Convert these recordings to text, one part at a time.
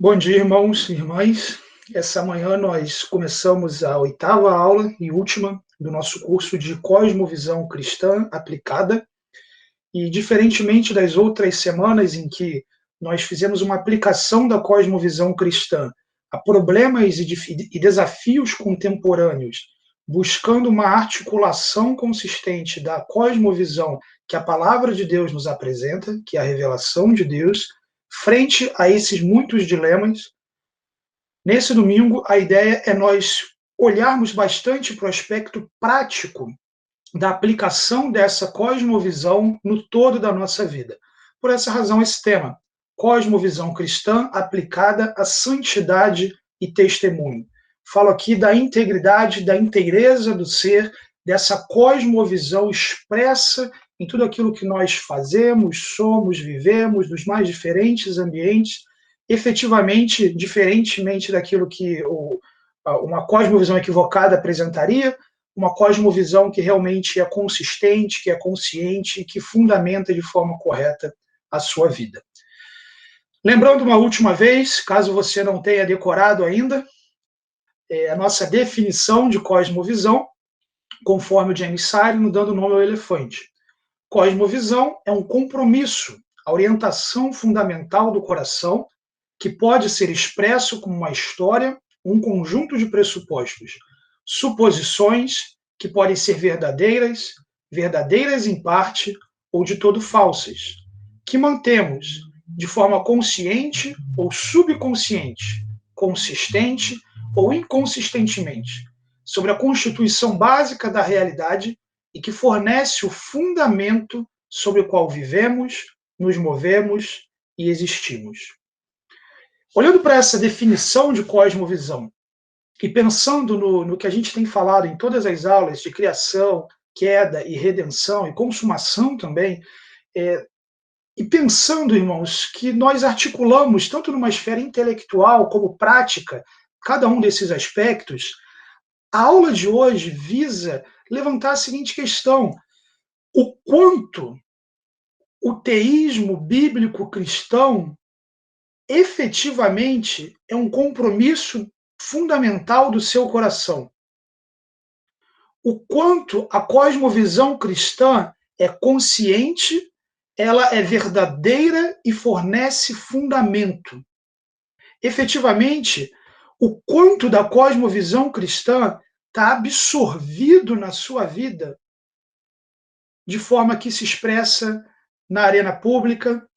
Bom dia, irmãos e irmãs. Essa manhã nós começamos a oitava aula e última do nosso curso de Cosmovisão Cristã Aplicada. E, diferentemente das outras semanas em que nós fizemos uma aplicação da cosmovisão cristã a problemas e desafios contemporâneos, buscando uma articulação consistente da cosmovisão que a palavra de Deus nos apresenta, que é a revelação de Deus, frente a esses muitos dilemas. Nesse domingo, a ideia é nós olharmos bastante para o aspecto prático da aplicação dessa cosmovisão no todo da nossa vida. Por essa razão, esse tema, cosmovisão cristã aplicada à santidade e testemunho. Falo aqui da integridade, da inteireza do ser, dessa cosmovisão expressa em tudo aquilo que nós fazemos, somos, vivemos, nos mais diferentes ambientes, efetivamente, diferentemente daquilo que uma cosmovisão equivocada apresentaria, uma cosmovisão que realmente é consistente, que é consciente e que fundamenta de forma correta a sua vida. Lembrando uma última vez, caso você não tenha decorado ainda, a nossa definição de cosmovisão, conforme o James Sire, dando nome ao elefante. Cosmovisão é um compromisso, a orientação fundamental do coração, que pode ser expresso como uma história, um conjunto de pressupostos, suposições que podem ser verdadeiras, verdadeiras em parte ou de todo falsas, que mantemos de forma consciente ou subconsciente, consistente ou inconsistentemente, sobre a constituição básica da realidade e que fornece o fundamento sobre o qual vivemos, nos movemos e existimos. Olhando para essa definição de cosmovisão e pensando no que a gente tem falado em todas as aulas de criação, queda e redenção e consumação também, e pensando, irmãos, que nós articulamos tanto numa esfera intelectual como prática cada um desses aspectos, a aula de hoje visa levantar a seguinte questão: o quanto o teísmo bíblico cristão efetivamente é um compromisso fundamental do seu coração. O quanto a cosmovisão cristã é consciente, ela é verdadeira e fornece fundamento. Efetivamente, o quanto da cosmovisão cristã está absorvido na sua vida de forma que se expressa na arena pública,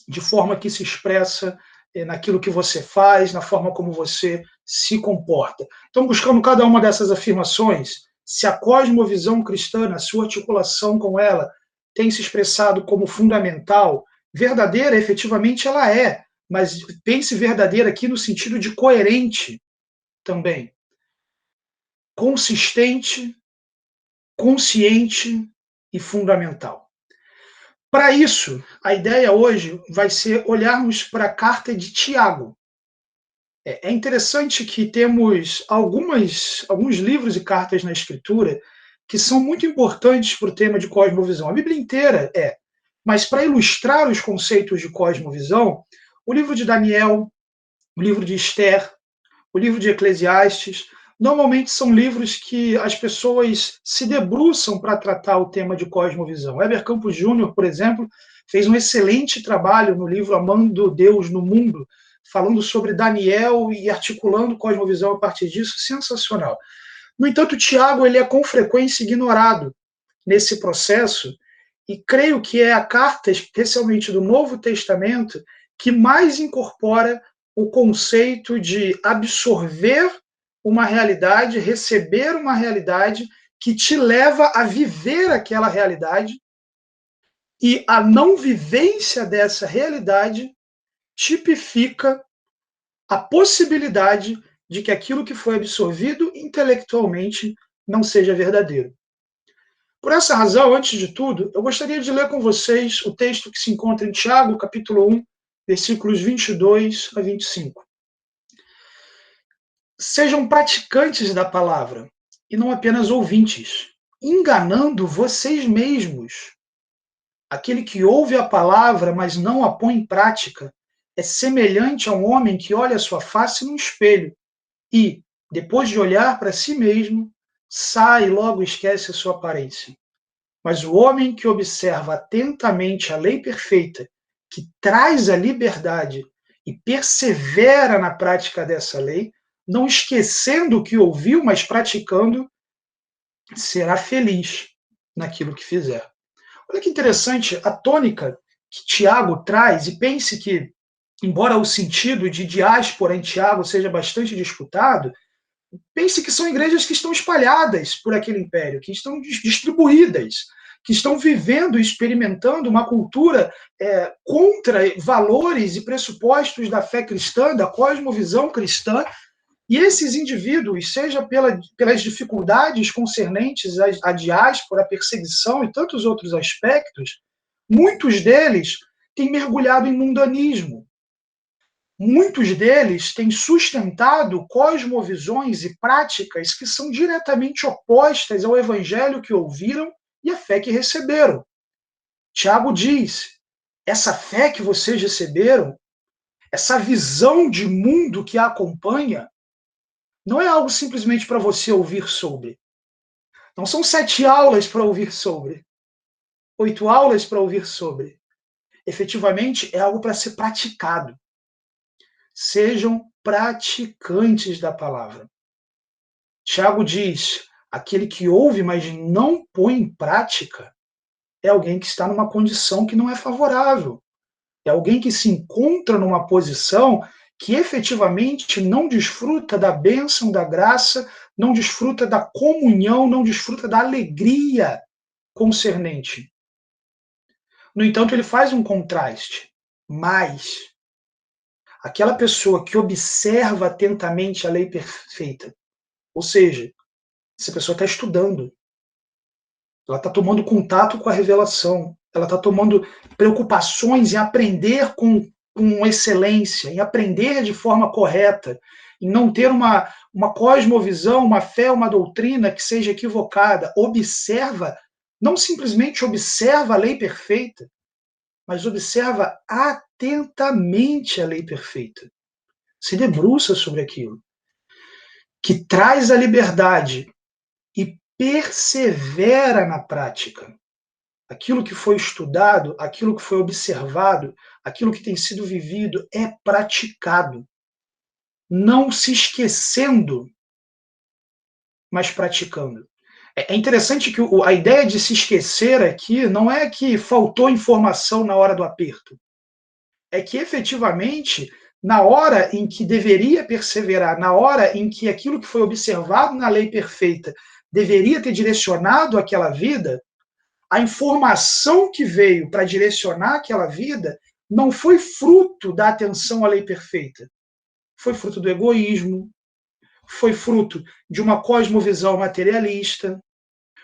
de forma que se expressa naquilo que você faz, na forma como você se comporta. Então, buscando cada uma dessas afirmações, se a cosmovisão cristã, na sua articulação com ela, tem se expressado como fundamental, verdadeira, efetivamente ela é, mas pense verdadeira aqui no sentido de coerente também. Consistente, consciente e fundamental. Para isso, a ideia hoje vai ser olharmos para a carta de Tiago. É interessante que temos alguns livros e cartas na Escritura que são muito importantes para o tema de cosmovisão. A Bíblia inteira é, mas para ilustrar os conceitos de cosmovisão, o livro de Daniel, o livro de Esther, o livro de Eclesiastes, normalmente são livros que as pessoas se debruçam para tratar o tema de cosmovisão. Heber Campos Júnior, por exemplo, fez um excelente trabalho no livro Amando Deus no Mundo, falando sobre Daniel e articulando cosmovisão a partir disso, sensacional. No entanto, Tiago ele é com frequência ignorado nesse processo, e creio que é a carta, especialmente do Novo Testamento, que mais incorpora o conceito de absorver uma realidade, receber uma realidade que te leva a viver aquela realidade, e a não vivência dessa realidade tipifica a possibilidade de que aquilo que foi absorvido intelectualmente não seja verdadeiro. Por essa razão, antes de tudo, eu gostaria de ler com vocês o texto que se encontra em Tiago, capítulo 1, versículos 22 a 25. Sejam praticantes da palavra, e não apenas ouvintes, enganando vocês mesmos. Aquele que ouve a palavra, mas não a põe em prática, é semelhante a um homem que olha a sua face no espelho e, depois de olhar para si mesmo, sai e logo esquece a sua aparência. Mas o homem que observa atentamente a lei perfeita, que traz a liberdade e persevera na prática dessa lei, não esquecendo o que ouviu, mas praticando, será feliz naquilo que fizer. Olha que interessante a tônica que Tiago traz, e pense que, embora o sentido de diáspora em Tiago seja bastante disputado, pense que são igrejas que estão espalhadas por aquele império, que estão distribuídas, que estão vivendo e experimentando uma cultura contra valores e pressupostos da fé cristã, da cosmovisão cristã, e esses indivíduos, seja pelas dificuldades concernentes à diáspora, à perseguição e tantos outros aspectos, muitos deles têm mergulhado em mundanismo. Muitos deles têm sustentado cosmovisões e práticas que são diretamente opostas ao evangelho que ouviram e à fé que receberam. Tiago diz: essa fé que vocês receberam, essa visão de mundo que a acompanha, não é algo simplesmente para você ouvir sobre. Não são 7 aulas para ouvir sobre, 8 aulas para ouvir sobre. Efetivamente, é algo para ser praticado. Sejam praticantes da palavra. Tiago diz: aquele que ouve, mas não põe em prática, é alguém que está numa condição que não é favorável. É alguém que se encontra numa posição que efetivamente não desfruta da bênção, da graça, não desfruta da comunhão, não desfruta da alegria concernente. No entanto, ele faz um contraste. Mas aquela pessoa que observa atentamente a lei perfeita, ou seja, essa pessoa está estudando, ela está tomando contato com a revelação, ela está tomando preocupações em aprender com excelência, em aprender de forma correta, em não ter uma cosmovisão, uma fé, uma doutrina que seja equivocada. Observa, não simplesmente observa a lei perfeita, mas observa atentamente a lei perfeita. Se debruça sobre aquilo, que traz a liberdade e persevera na prática. Aquilo que foi estudado, aquilo que foi observado, aquilo que tem sido vivido é praticado. Não se esquecendo, mas praticando. É interessante que a ideia de se esquecer aqui não é que faltou informação na hora do aperto. É que efetivamente, na hora em que deveria perseverar, na hora em que aquilo que foi observado na lei perfeita deveria ter direcionado aquela vida, a informação que veio para direcionar aquela vida não foi fruto da atenção à lei perfeita. Foi fruto do egoísmo, foi fruto de uma cosmovisão materialista,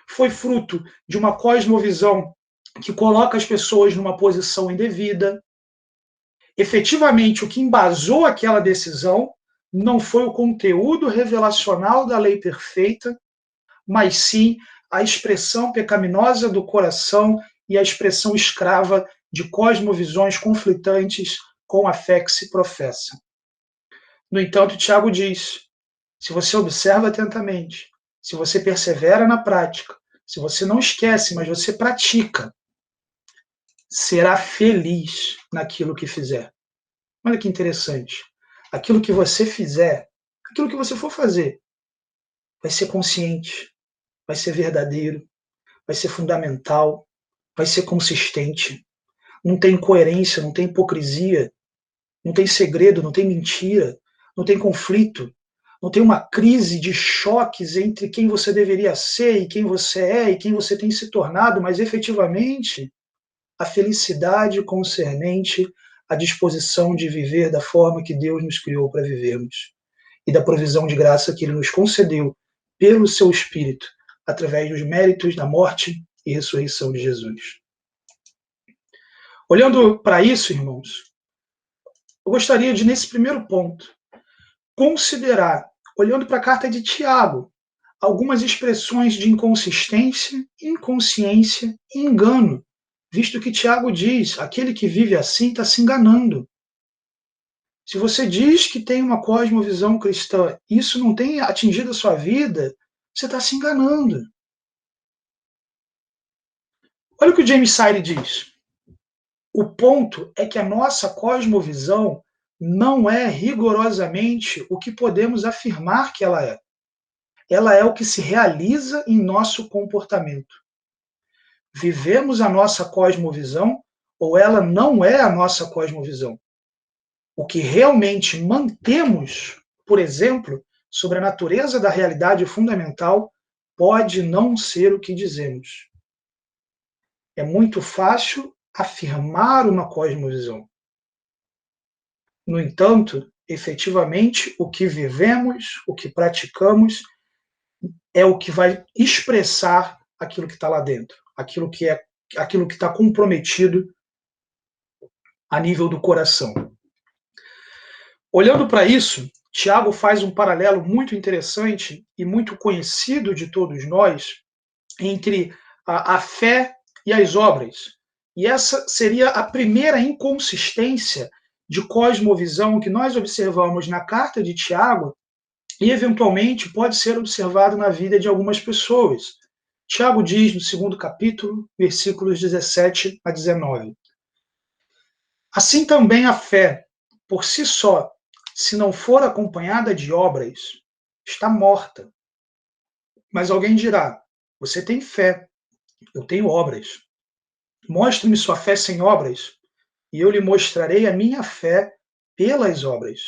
foi fruto de uma cosmovisão que coloca as pessoas numa posição indevida. Efetivamente, o que embasou aquela decisão não foi o conteúdo revelacional da lei perfeita, mas sim a expressão pecaminosa do coração e a expressão escrava de cosmovisões conflitantes com a fé que se professa. No entanto, Tiago diz: se você observa atentamente, se você persevera na prática, se você não esquece, mas você pratica, será feliz naquilo que fizer. Olha que interessante. Aquilo que você fizer, aquilo que você for fazer, vai ser consciente, vai ser verdadeiro, vai ser fundamental, vai ser consistente. Não tem incoerência, não tem hipocrisia, não tem segredo, não tem mentira, não tem conflito, não tem uma crise de choques entre quem você deveria ser e quem você é e quem você tem se tornado, mas efetivamente a felicidade concernente à disposição de viver da forma que Deus nos criou para vivermos e da provisão de graça que Ele nos concedeu pelo Seu Espírito, através dos méritos da morte e ressurreição de Jesus. Olhando para isso, irmãos, eu gostaria de, nesse primeiro ponto, considerar, olhando para a carta de Tiago, algumas expressões de inconsistência, inconsciência e engano, visto que Tiago diz: aquele que vive assim está se enganando. Se você diz que tem uma cosmovisão cristã, isso não tem atingido a sua vida, você está se enganando. Olha o que o James Sire diz. O ponto é que a nossa cosmovisão não é rigorosamente o que podemos afirmar que ela é. Ela é o que se realiza em nosso comportamento. Vivemos a nossa cosmovisão ou ela não é a nossa cosmovisão? O que realmente mantemos, por exemplo, sobre a natureza da realidade fundamental, pode não ser o que dizemos. É muito fácil afirmar uma cosmovisão. No entanto, efetivamente, o que vivemos, o que praticamos, é o que vai expressar aquilo que está lá dentro, aquilo que está comprometido a nível do coração. Olhando para isso, Tiago faz um paralelo muito interessante e muito conhecido de todos nós entre a fé e as obras. E essa seria a primeira inconsistência de cosmovisão que nós observamos na carta de Tiago e, eventualmente, pode ser observado na vida de algumas pessoas. Tiago diz no segundo capítulo, versículos 17 a 19: Assim também a fé, por si só, se não for acompanhada de obras, está morta. Mas alguém dirá: Você tem fé, eu tenho obras. Mostre-me sua fé sem obras, e eu lhe mostrarei a minha fé pelas obras.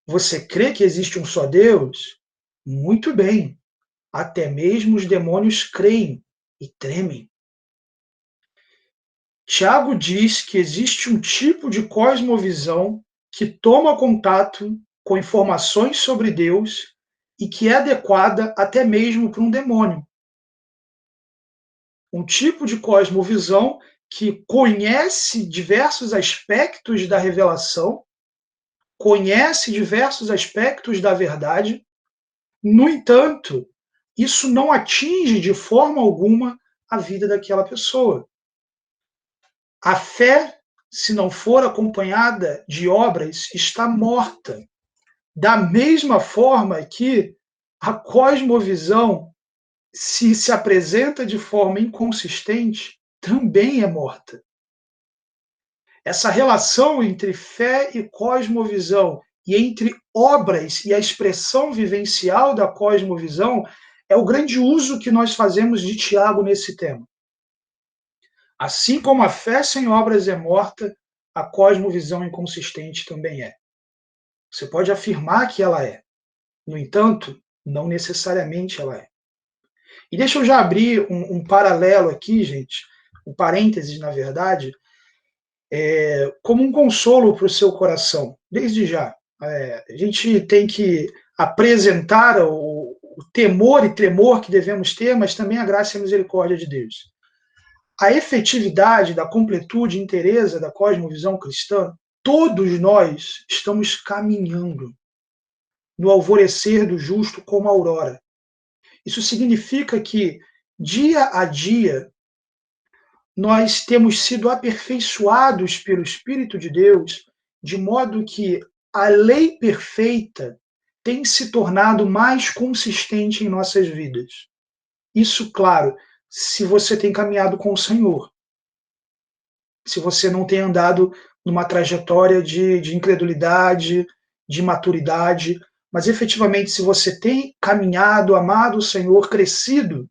Você crê que existe um só Deus? Muito bem. Até mesmo os demônios creem e tremem. Tiago diz que existe um tipo de cosmovisão que toma contato com informações sobre Deus e que é adequada até mesmo para um demônio. Um tipo de cosmovisão que conhece diversos aspectos da revelação, conhece diversos aspectos da verdade. No entanto, isso não atinge de forma alguma a vida daquela pessoa. A fé, se não for acompanhada de obras, está morta. Da mesma forma que a cosmovisão, se apresenta de forma inconsistente, também é morta. Essa relação entre fé e cosmovisão, e entre obras e a expressão vivencial da cosmovisão, é o grande uso que nós fazemos de Tiago nesse tema. Assim como a fé sem obras é morta, a cosmovisão inconsistente também é. Você pode afirmar que ela é, no entanto, não necessariamente ela é. E deixa eu já abrir um paralelo aqui, gente, um parênteses, na verdade, como um consolo para o seu coração, desde já. A gente tem que apresentar o temor e tremor que devemos ter, mas também a graça e a misericórdia de Deus. A efetividade da completude e inteireza da cosmovisão cristã, todos nós estamos caminhando no alvorecer do justo como a aurora. Isso significa que, dia a dia, nós temos sido aperfeiçoados pelo Espírito de Deus, de modo que a lei perfeita tem se tornado mais consistente em nossas vidas. Isso, claro, se você tem caminhado com o Senhor. Se você não tem andado numa trajetória de incredulidade, de maturidade, mas efetivamente, se você tem caminhado, amado o Senhor, crescido,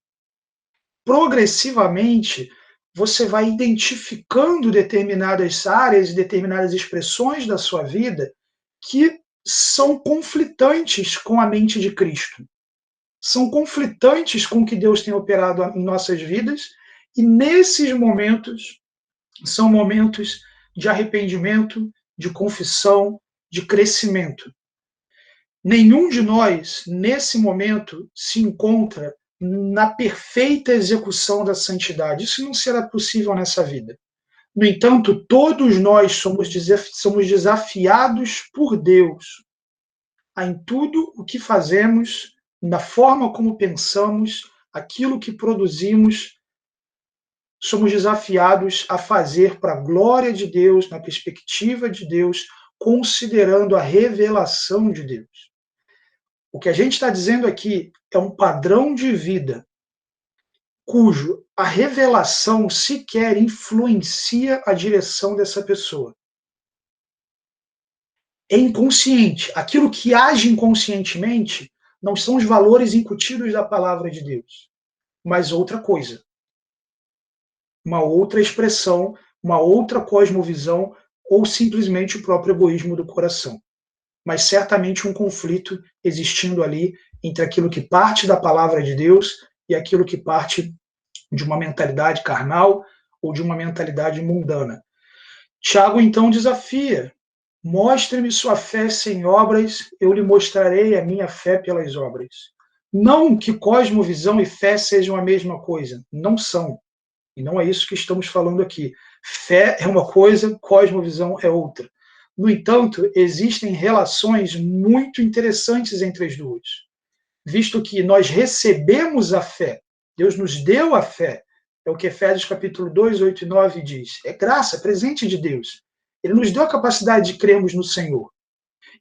progressivamente você vai identificando determinadas áreas, determinadas expressões da sua vida que são conflitantes com a mente de Cristo. São conflitantes com o que Deus tem operado em nossas vidas, e nesses momentos são momentos de arrependimento, de confissão, de crescimento. Nenhum de nós, nesse momento, se encontra na perfeita execução da santidade. Isso não será possível nessa vida. No entanto, todos nós somos desafiados por Deus a, em tudo o que fazemos, na forma como pensamos, aquilo que produzimos, somos desafiados a fazer para a glória de Deus, na perspectiva de Deus, considerando a revelação de Deus. O que a gente está dizendo aqui é um padrão de vida cujo a revelação sequer influencia a direção dessa pessoa. É inconsciente. Aquilo que age inconscientemente não são os valores incutidos da palavra de Deus, mas outra coisa. Uma outra expressão, uma outra cosmovisão, ou simplesmente o próprio egoísmo do coração. Mas certamente um conflito existindo ali entre aquilo que parte da palavra de Deus e aquilo que parte de uma mentalidade carnal ou de uma mentalidade mundana. Tiago então desafia: mostre-me sua fé sem obras, eu lhe mostrarei a minha fé pelas obras. Não que cosmovisão e fé sejam a mesma coisa, não são. E não é isso que estamos falando aqui. Fé é uma coisa, cosmovisão é outra. No entanto, existem relações muito interessantes entre as duas, visto que nós recebemos a fé, Deus nos deu a fé, é o que Efésios capítulo 2, 8 e 9 diz. É graça, é presente de Deus. Ele nos deu a capacidade de crermos no Senhor.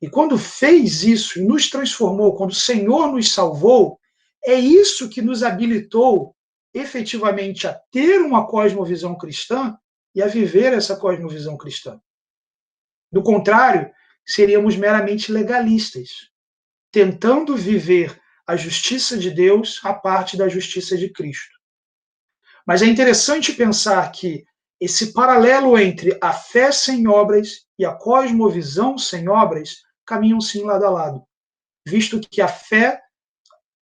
E quando fez isso e nos transformou, quando o Senhor nos salvou, é isso que nos habilitou efetivamente a ter uma cosmovisão cristã e a viver essa cosmovisão cristã. Do contrário, seríamos meramente legalistas, tentando viver a justiça de Deus à parte da justiça de Cristo. Mas é interessante pensar que esse paralelo entre a fé sem obras e a cosmovisão sem obras caminham sim lado a lado, visto que a fé,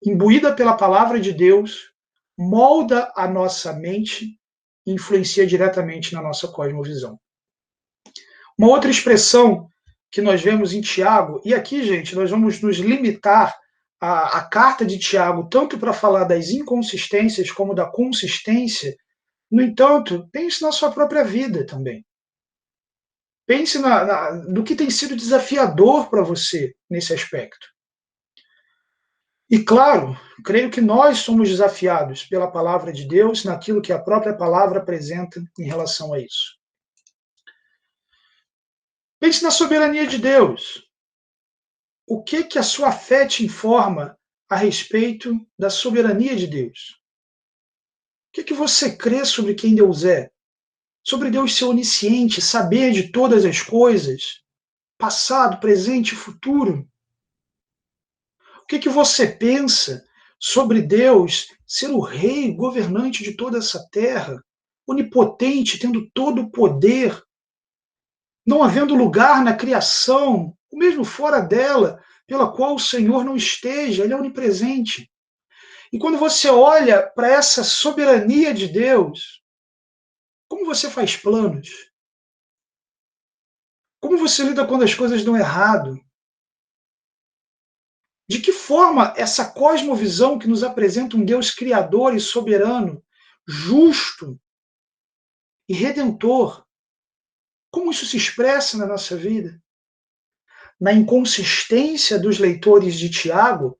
imbuída pela palavra de Deus, molda a nossa mente e influencia diretamente na nossa cosmovisão. Uma outra expressão que nós vemos em Tiago, e aqui, gente, nós vamos nos limitar à carta de Tiago, tanto para falar das inconsistências como da consistência. No entanto, pense na sua própria vida também. Pense no que tem sido desafiador para você nesse aspecto. E claro, creio que nós somos desafiados pela palavra de Deus naquilo que a própria palavra apresenta em relação a isso. Pense na soberania de Deus. O que a sua fé te informa a respeito da soberania de Deus? O que você crê sobre quem Deus é? Sobre Deus ser onisciente, saber de todas as coisas, passado, presente e futuro? O que você pensa sobre Deus ser o rei, governante de toda essa terra, onipotente, tendo todo o poder, não havendo lugar na criação, ou mesmo fora dela, pela qual o Senhor não esteja, Ele é onipresente. E quando você olha para essa soberania de Deus, como você faz planos? Como você lida quando as coisas dão errado? De que forma essa cosmovisão que nos apresenta um Deus criador e soberano, justo e redentor, como isso se expressa na nossa vida? Na inconsistência dos leitores de Tiago,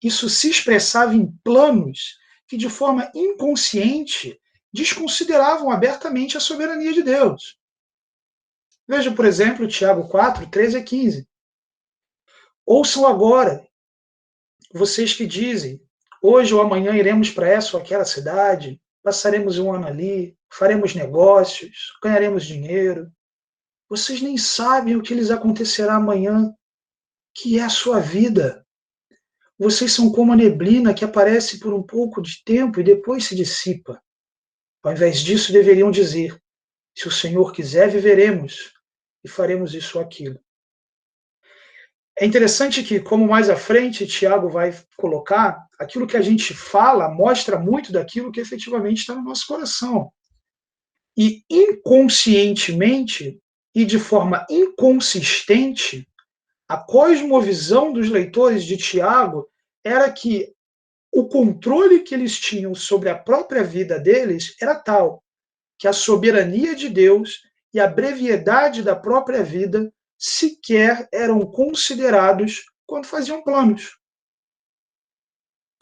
isso se expressava em planos que, de forma inconsciente, desconsideravam abertamente a soberania de Deus. Veja, por exemplo, Tiago 4, 13 a 15. Ouçam agora, vocês que dizem, hoje ou amanhã iremos para essa ou aquela cidade, passaremos um ano ali, faremos negócios, ganharemos dinheiro. Vocês nem sabem o que lhes acontecerá amanhã, que é a sua vida. Vocês são como a neblina que aparece por um pouco de tempo e depois se dissipa. Ao invés disso, deveriam dizer, se o Senhor quiser, viveremos e faremos isso ou aquilo. É interessante que, como mais à frente Tiago vai colocar, aquilo que a gente fala mostra muito daquilo que efetivamente está no nosso coração. E inconscientemente e de forma inconsistente, a cosmovisão dos leitores de Tiago era que o controle que eles tinham sobre a própria vida deles era tal que a soberania de Deus e a brevidade da própria vida sequer eram considerados quando faziam planos.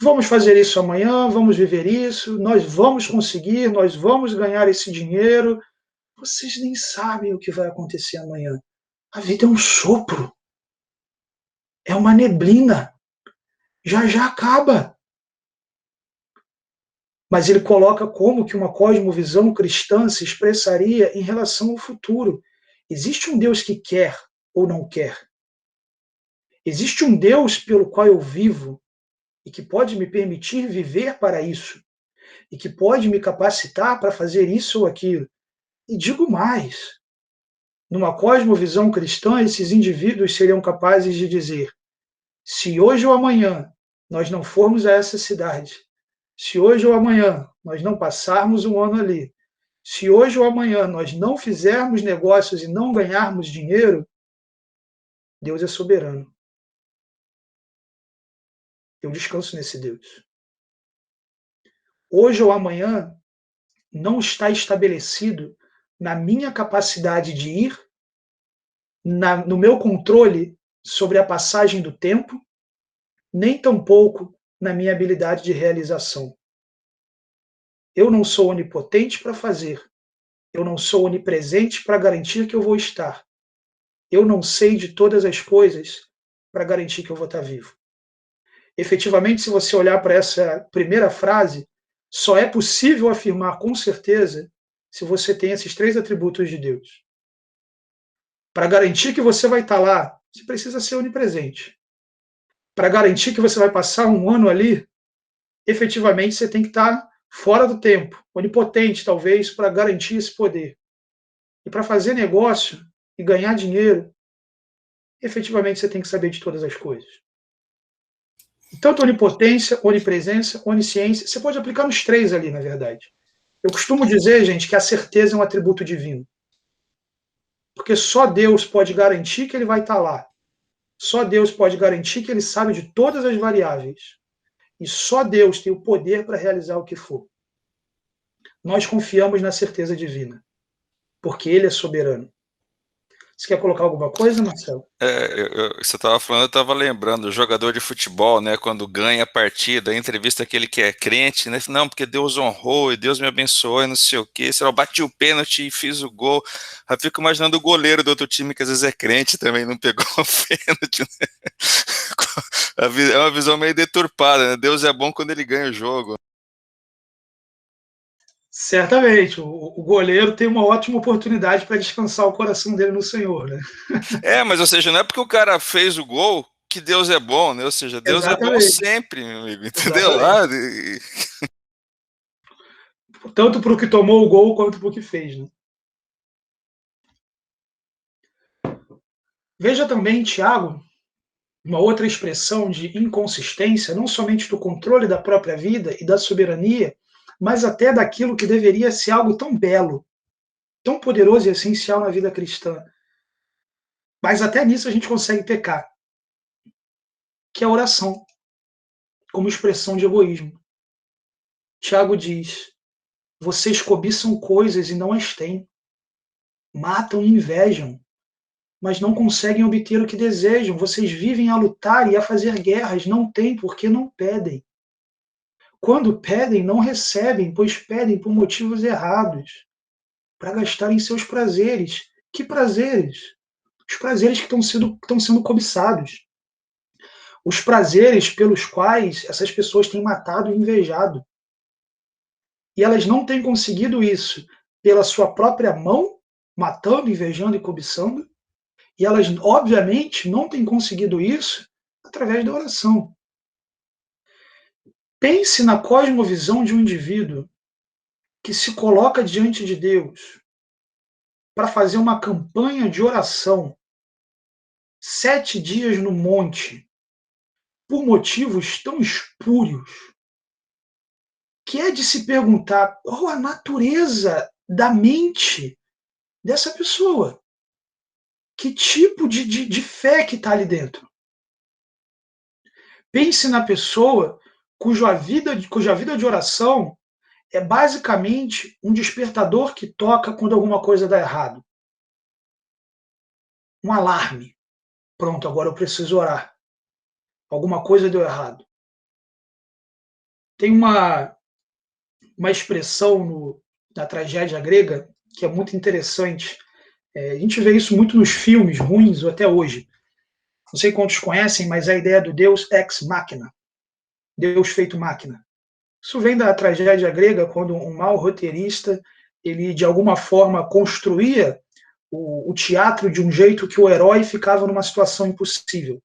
Vamos fazer isso amanhã, vamos viver isso, nós vamos conseguir, nós vamos ganhar esse dinheiro. Vocês nem sabem o que vai acontecer amanhã. A vida é um sopro, é uma neblina, já já acaba. Mas ele coloca como que uma cosmovisão cristã se expressaria em relação ao futuro. Existe um Deus que quer ou não quer. Existe um Deus pelo qual eu vivo e que pode me permitir viver para isso, e que pode me capacitar para fazer isso ou aquilo. E digo mais, numa cosmovisão cristã, esses indivíduos seriam capazes de dizer: se hoje ou amanhã nós não formos a essa cidade, se hoje ou amanhã nós não passarmos um ano ali, se hoje ou amanhã nós não fizermos negócios e não ganharmos dinheiro, Deus é soberano. Eu descanso nesse Deus. Hoje ou amanhã não está estabelecido na minha capacidade de ir, no meu controle sobre a passagem do tempo, nem tampouco na minha habilidade de realização. Eu não sou onipotente para fazer, eu não sou onipresente para garantir que eu vou estar. Eu não sei de todas as coisas para garantir que eu vou estar vivo. Efetivamente, se você olhar para essa primeira frase, só é possível afirmar com certeza se você tem esses três atributos de Deus. Para garantir que você vai estar lá, você precisa ser onipresente. Para garantir que você vai passar um ano ali, efetivamente você tem que estar fora do tempo, onipotente talvez, para garantir esse poder. E para fazer negócio e ganhar dinheiro, efetivamente você tem que saber de todas as coisas. Tanto onipotência, onipresença, onisciência, você pode aplicar nos três ali, na verdade. Eu costumo dizer, gente, que a certeza é um atributo divino. Porque só Deus pode garantir que ele vai estar lá. Só Deus pode garantir que ele sabe de todas as variáveis. E só Deus tem o poder para realizar o que for. Nós confiamos na certeza divina, porque ele é soberano. Você quer colocar alguma coisa, Marcelo? Você estava falando, eu estava lembrando, o jogador de futebol, né, quando ganha a partida, a entrevista aquele que é crente, né, não, porque Deus honrou e Deus me abençoou e não sei o quê, sei lá, eu bati o pênalti e fiz o gol. Eu fico imaginando o goleiro do outro time, que às vezes é crente também, não pegou o pênalti, né? É uma visão meio deturpada, né? Deus é bom quando ele ganha o jogo. Certamente. O goleiro tem uma ótima oportunidade para descansar o coração dele no Senhor, né? Mas ou seja, não é porque o cara fez o gol que Deus é bom, né? Ou seja, Deus é bom Exatamente. sempre, meu amigo, entendeu? Exatamente. Tanto para o que tomou o gol quanto para o que fez, né? Veja também, Tiago, uma outra expressão de inconsistência, não somente do controle da própria vida e da soberania, mas até daquilo que deveria ser algo tão belo, tão poderoso e essencial na vida cristã. Mas até nisso a gente consegue pecar, que é a oração, como expressão de egoísmo. Tiago diz: vocês cobiçam coisas e não as têm, matam e invejam, mas não conseguem obter o que desejam. Vocês vivem a lutar e a fazer guerras, não têm porque não pedem. Quando pedem, não recebem, pois pedem por motivos errados, para gastarem seus prazeres. Que prazeres? Os prazeres que estão sendo cobiçados. Os prazeres pelos quais essas pessoas têm matado e invejado. E elas não têm conseguido isso pela sua própria mão, matando, invejando e cobiçando. E elas, obviamente, não têm conseguido isso através da oração. Pense na cosmovisão de um indivíduo que se coloca diante de Deus para fazer uma campanha de oração, 7 dias no monte, por motivos tão espúrios, que é de se perguntar qual a natureza da mente dessa pessoa. Que tipo de fé que está ali dentro? Pense na pessoa cuja vida de oração é basicamente um despertador que toca quando alguma coisa dá errado. Um alarme. Pronto, agora eu preciso orar. Alguma coisa deu errado. Tem uma expressão na tragédia grega que é muito interessante. A gente vê isso muito nos filmes ruins até hoje. Não sei quantos conhecem, mas a ideia do Deus ex machina, Deus feito máquina. Isso vem da tragédia grega, quando um mau roteirista, ele de alguma forma construía o teatro de um jeito que o herói ficava numa situação impossível.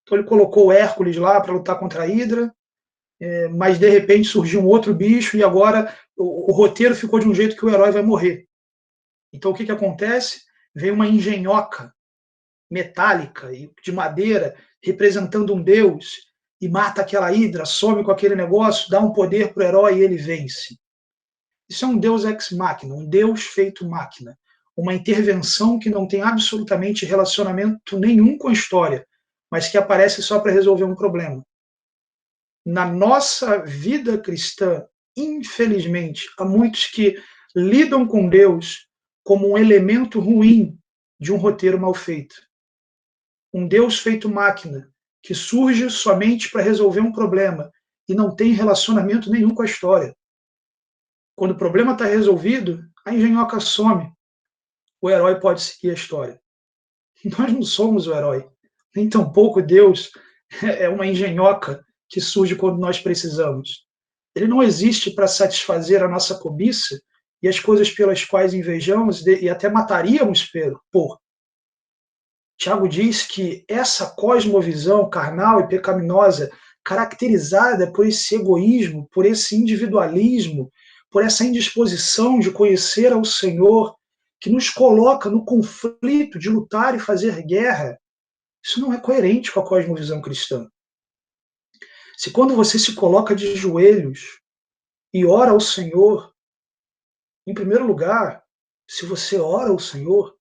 Então ele colocou o Hércules lá para lutar contra a Hidra, mas de repente surgiu um outro bicho e agora o roteiro ficou de um jeito que o herói vai morrer. Então o que acontece? Vem uma engenhoca metálica e de madeira representando um deus e mata aquela hidra, some com aquele negócio, dá um poder para o herói e ele vence. Isso é um deus ex machina, um deus feito máquina, uma intervenção que não tem absolutamente relacionamento nenhum com a história, mas que aparece só para resolver um problema. Na nossa vida cristã, infelizmente, há muitos que lidam com Deus como um elemento ruim de um roteiro mal feito. Um Deus feito máquina, que surge somente para resolver um problema e não tem relacionamento nenhum com a história. Quando o problema está resolvido, a engenhoca some. O herói pode seguir a história. Nós não somos o herói. Nem tampouco Deus é uma engenhoca que surge quando nós precisamos. Ele não existe para satisfazer a nossa cobiça e as coisas pelas quais invejamos e até mataríamos por. Tiago diz que essa cosmovisão carnal e pecaminosa, caracterizada por esse egoísmo, por esse individualismo, por essa indisposição de conhecer ao Senhor, que nos coloca no conflito de lutar e fazer guerra, isso não é coerente com a cosmovisão cristã. Se quando você se coloca de joelhos e ora ao Senhor, em primeiro lugar, se você ora ao Senhor,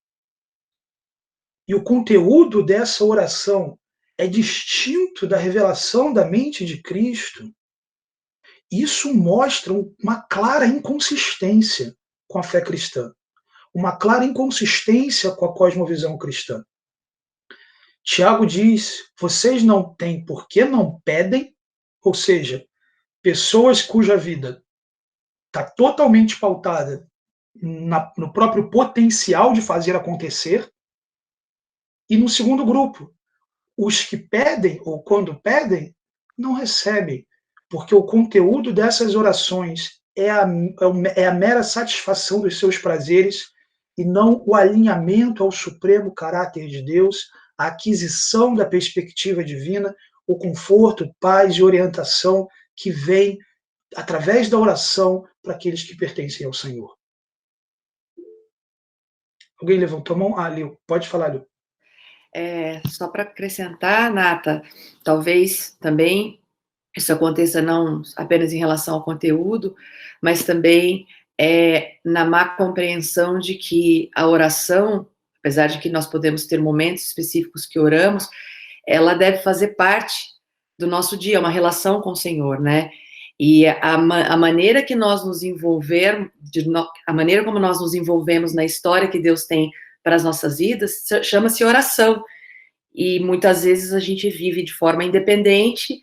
e o conteúdo dessa oração é distinto da revelação da mente de Cristo, isso mostra uma clara inconsistência com a fé cristã, uma clara inconsistência com a cosmovisão cristã. Tiago diz: vocês não têm porque não pedem, ou seja, pessoas cuja vida está totalmente pautada no próprio potencial de fazer acontecer, e no segundo grupo, os que pedem, ou quando pedem, não recebem, porque o conteúdo dessas orações é a mera satisfação dos seus prazeres e não o alinhamento ao supremo caráter de Deus, a aquisição da perspectiva divina, o conforto, paz e orientação que vem através da oração para aqueles que pertencem ao Senhor. Alguém levantou a mão? Ah, Liu, pode falar, Liu. Só para acrescentar, Nata, talvez também isso aconteça não apenas em relação ao conteúdo, mas também na má compreensão de que a oração, apesar de que nós podemos ter momentos específicos que oramos, ela deve fazer parte do nosso dia, uma relação com o Senhor, né? E a maneira que nós nos envolvermos, a maneira como nós nos envolvemos na história que Deus tem para as nossas vidas, chama-se oração. E muitas vezes a gente vive de forma independente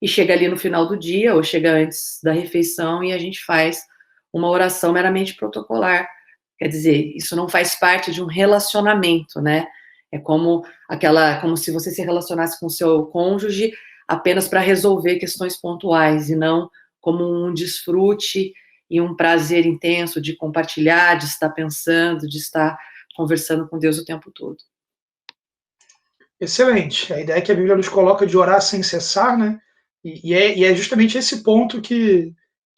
e chega ali no final do dia, ou chega antes da refeição, e a gente faz uma oração meramente protocolar. Quer dizer, isso não faz parte de um relacionamento, né? É como se você se relacionasse com o seu cônjuge apenas para resolver questões pontuais, e não como um desfrute e um prazer intenso de compartilhar, de estar pensando, de estar conversando com Deus o tempo todo. Excelente. A ideia é que a Bíblia nos coloca de orar sem cessar, né? E é justamente esse ponto que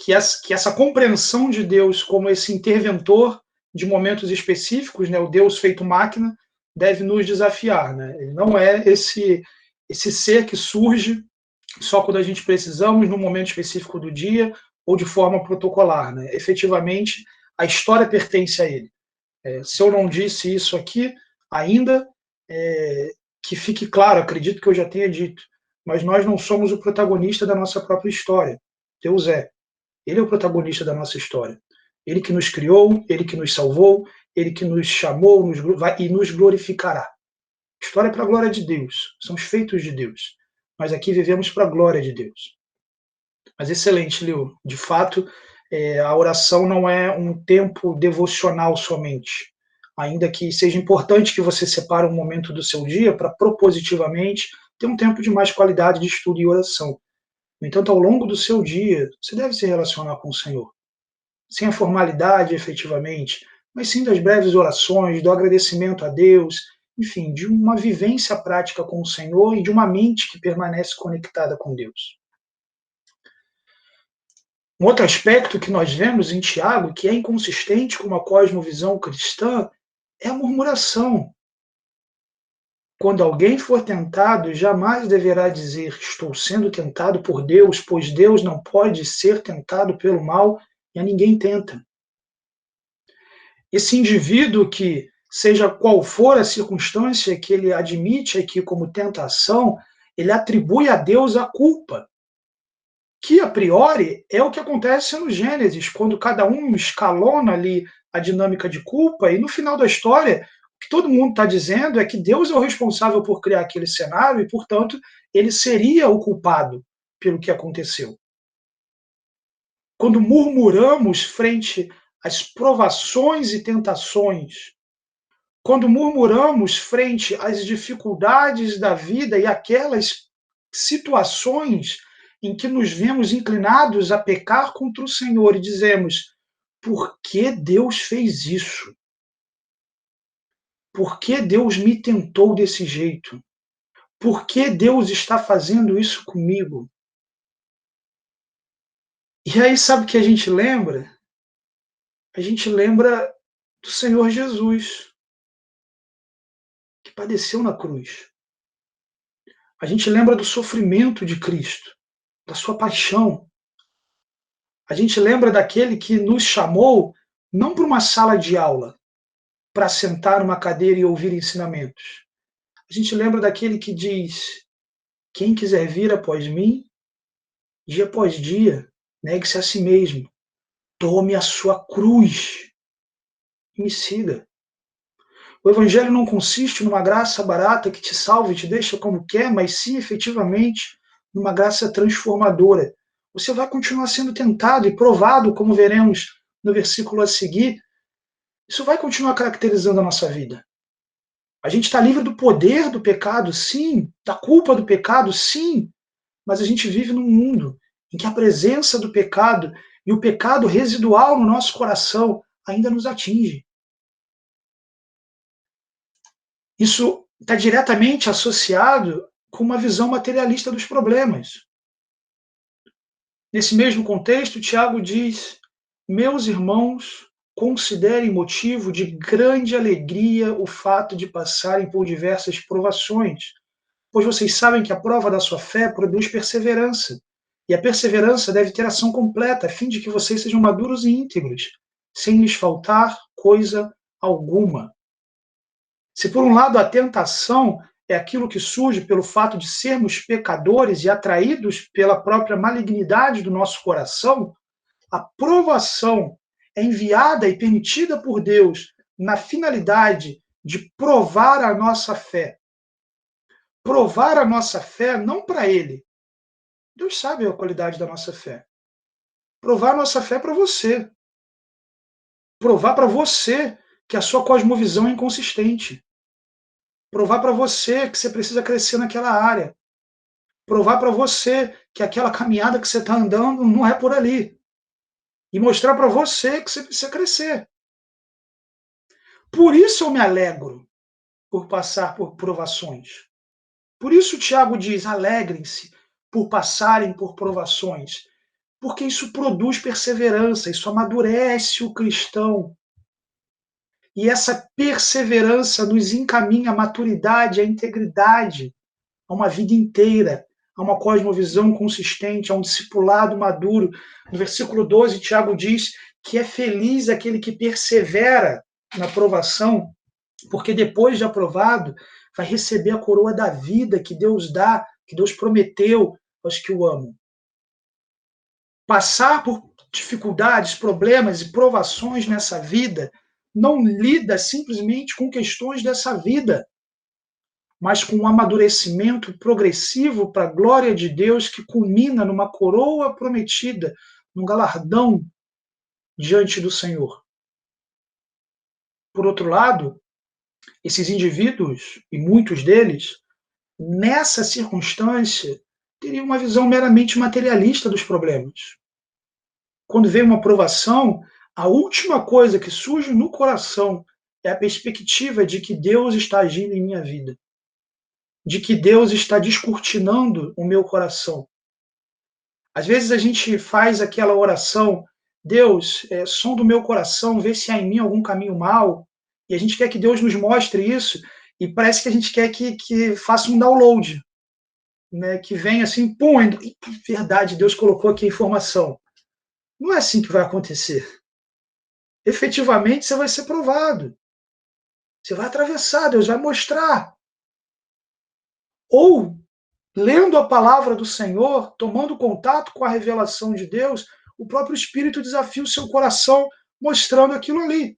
essa compreensão de Deus como esse interventor de momentos específicos, né? O Deus feito máquina, deve nos desafiar, né? Ele não é esse ser que surge só quando a gente precisamos, num momento específico do dia, ou de forma protocolar, né? Efetivamente, a história pertence a ele. Se eu não disse isso aqui ainda, que fique claro, acredito que eu já tenha dito, mas nós não somos o protagonista da nossa própria história. Deus é. Ele é o protagonista da nossa história. Ele que nos criou, ele que nos salvou, ele que nos chamou e nos glorificará. História é para a glória de Deus. Somos feitos de Deus. Mas aqui vivemos para a glória de Deus. Mas excelente, Leo. De fato, a oração não é um tempo devocional somente. ainda que seja importante que você separe um momento do seu dia para propositivamente ter um tempo de mais qualidade de estudo e oração. No entanto, ao longo do seu dia, você deve se relacionar com o Senhor, sem a formalidade efetivamente, mas sim das breves orações, do agradecimento a Deus, enfim, de uma vivência prática com o Senhor e de uma mente que permanece conectada com Deus. Um outro aspecto que nós vemos em Tiago, que é inconsistente com uma cosmovisão cristã, é a murmuração. Quando alguém for tentado, jamais deverá dizer: estou sendo tentado por Deus, pois Deus não pode ser tentado pelo mal e a ninguém tenta. Esse indivíduo que, seja qual for a circunstância que ele admite aqui como tentação, ele atribui a Deus a culpa, que a priori é o que acontece no Gênesis, quando cada um escalona ali a dinâmica de culpa, e no final da história, o que todo mundo está dizendo é que Deus é o responsável por criar aquele cenário e, portanto, ele seria o culpado pelo que aconteceu. Quando murmuramos frente às provações e tentações, quando murmuramos frente às dificuldades da vida e aquelas situações em que nos vemos inclinados a pecar contra o Senhor e dizemos: por que Deus fez isso? Por que Deus me tentou desse jeito? Por que Deus está fazendo isso comigo? E aí, sabe o que a gente lembra? A gente lembra do Senhor Jesus, que padeceu na cruz. A gente lembra do sofrimento de Cristo, da sua paixão. A gente lembra daquele que nos chamou não para uma sala de aula, para sentar numa cadeira e ouvir ensinamentos. A gente lembra daquele que diz: quem quiser vir após mim, dia após dia, negue-se a si mesmo, tome a sua cruz e me siga. O Evangelho não consiste numa graça barata que te salva e te deixa como quer, mas sim, efetivamente, numa graça transformadora. Você vai continuar sendo tentado e provado, como veremos no versículo a seguir. Isso vai continuar caracterizando a nossa vida. A gente está livre do poder do pecado, sim, da culpa do pecado, sim, mas a gente vive num mundo em que a presença do pecado e o pecado residual no nosso coração ainda nos atinge. Isso está diretamente associado com uma visão materialista dos problemas. Nesse mesmo contexto, Tiago diz: meus irmãos, considerem motivo de grande alegria o fato de passarem por diversas provações, pois vocês sabem que a prova da sua fé produz perseverança. E a perseverança deve ter ação completa, a fim de que vocês sejam maduros e íntegros, sem lhes faltar coisa alguma. Se por um lado a tentação é aquilo que surge pelo fato de sermos pecadores e atraídos pela própria malignidade do nosso coração, a provação é enviada e permitida por Deus na finalidade de provar a nossa fé. Provar a nossa fé não para Ele. Deus sabe a qualidade da nossa fé. Provar a nossa fé para você. Provar para você que a sua cosmovisão é inconsistente. Provar para você que você precisa crescer naquela área. Provar para você que aquela caminhada que você está andando não é por ali. E mostrar para você que você precisa crescer. Por isso eu me alegro por passar por provações. Por isso o Tiago diz: alegrem-se por passarem por provações, porque isso produz perseverança, isso amadurece o cristão. E essa perseverança nos encaminha à maturidade, à integridade, a uma vida inteira, a uma cosmovisão consistente, a um discipulado maduro. No versículo 12, Tiago diz que é feliz aquele que persevera na provação, porque depois de aprovado, vai receber a coroa da vida que Deus dá, que Deus prometeu aos que o amam. Passar por dificuldades, problemas e provações nessa vida não lida simplesmente com questões dessa vida, mas com um amadurecimento progressivo para a glória de Deus que culmina numa coroa prometida, num galardão diante do Senhor. Por outro lado, esses indivíduos, e muitos deles, nessa circunstância, teriam uma visão meramente materialista dos problemas. Quando vem uma provação, a última coisa que surge no coração é a perspectiva de que Deus está agindo em minha vida, de que Deus está descortinando o meu coração. Às vezes a gente faz aquela oração, Deus, sonda o meu coração, vê se há em mim algum caminho mau, e a gente quer que Deus nos mostre isso, e parece que a gente quer que faça um download, né, que venha assim, pum, verdade, Deus colocou aqui a informação. Não é assim que vai acontecer. Efetivamente, você vai ser provado. Você vai atravessar, Deus vai mostrar. Ou, lendo a palavra do Senhor, tomando contato com a revelação de Deus, o próprio Espírito desafia o seu coração, mostrando aquilo ali.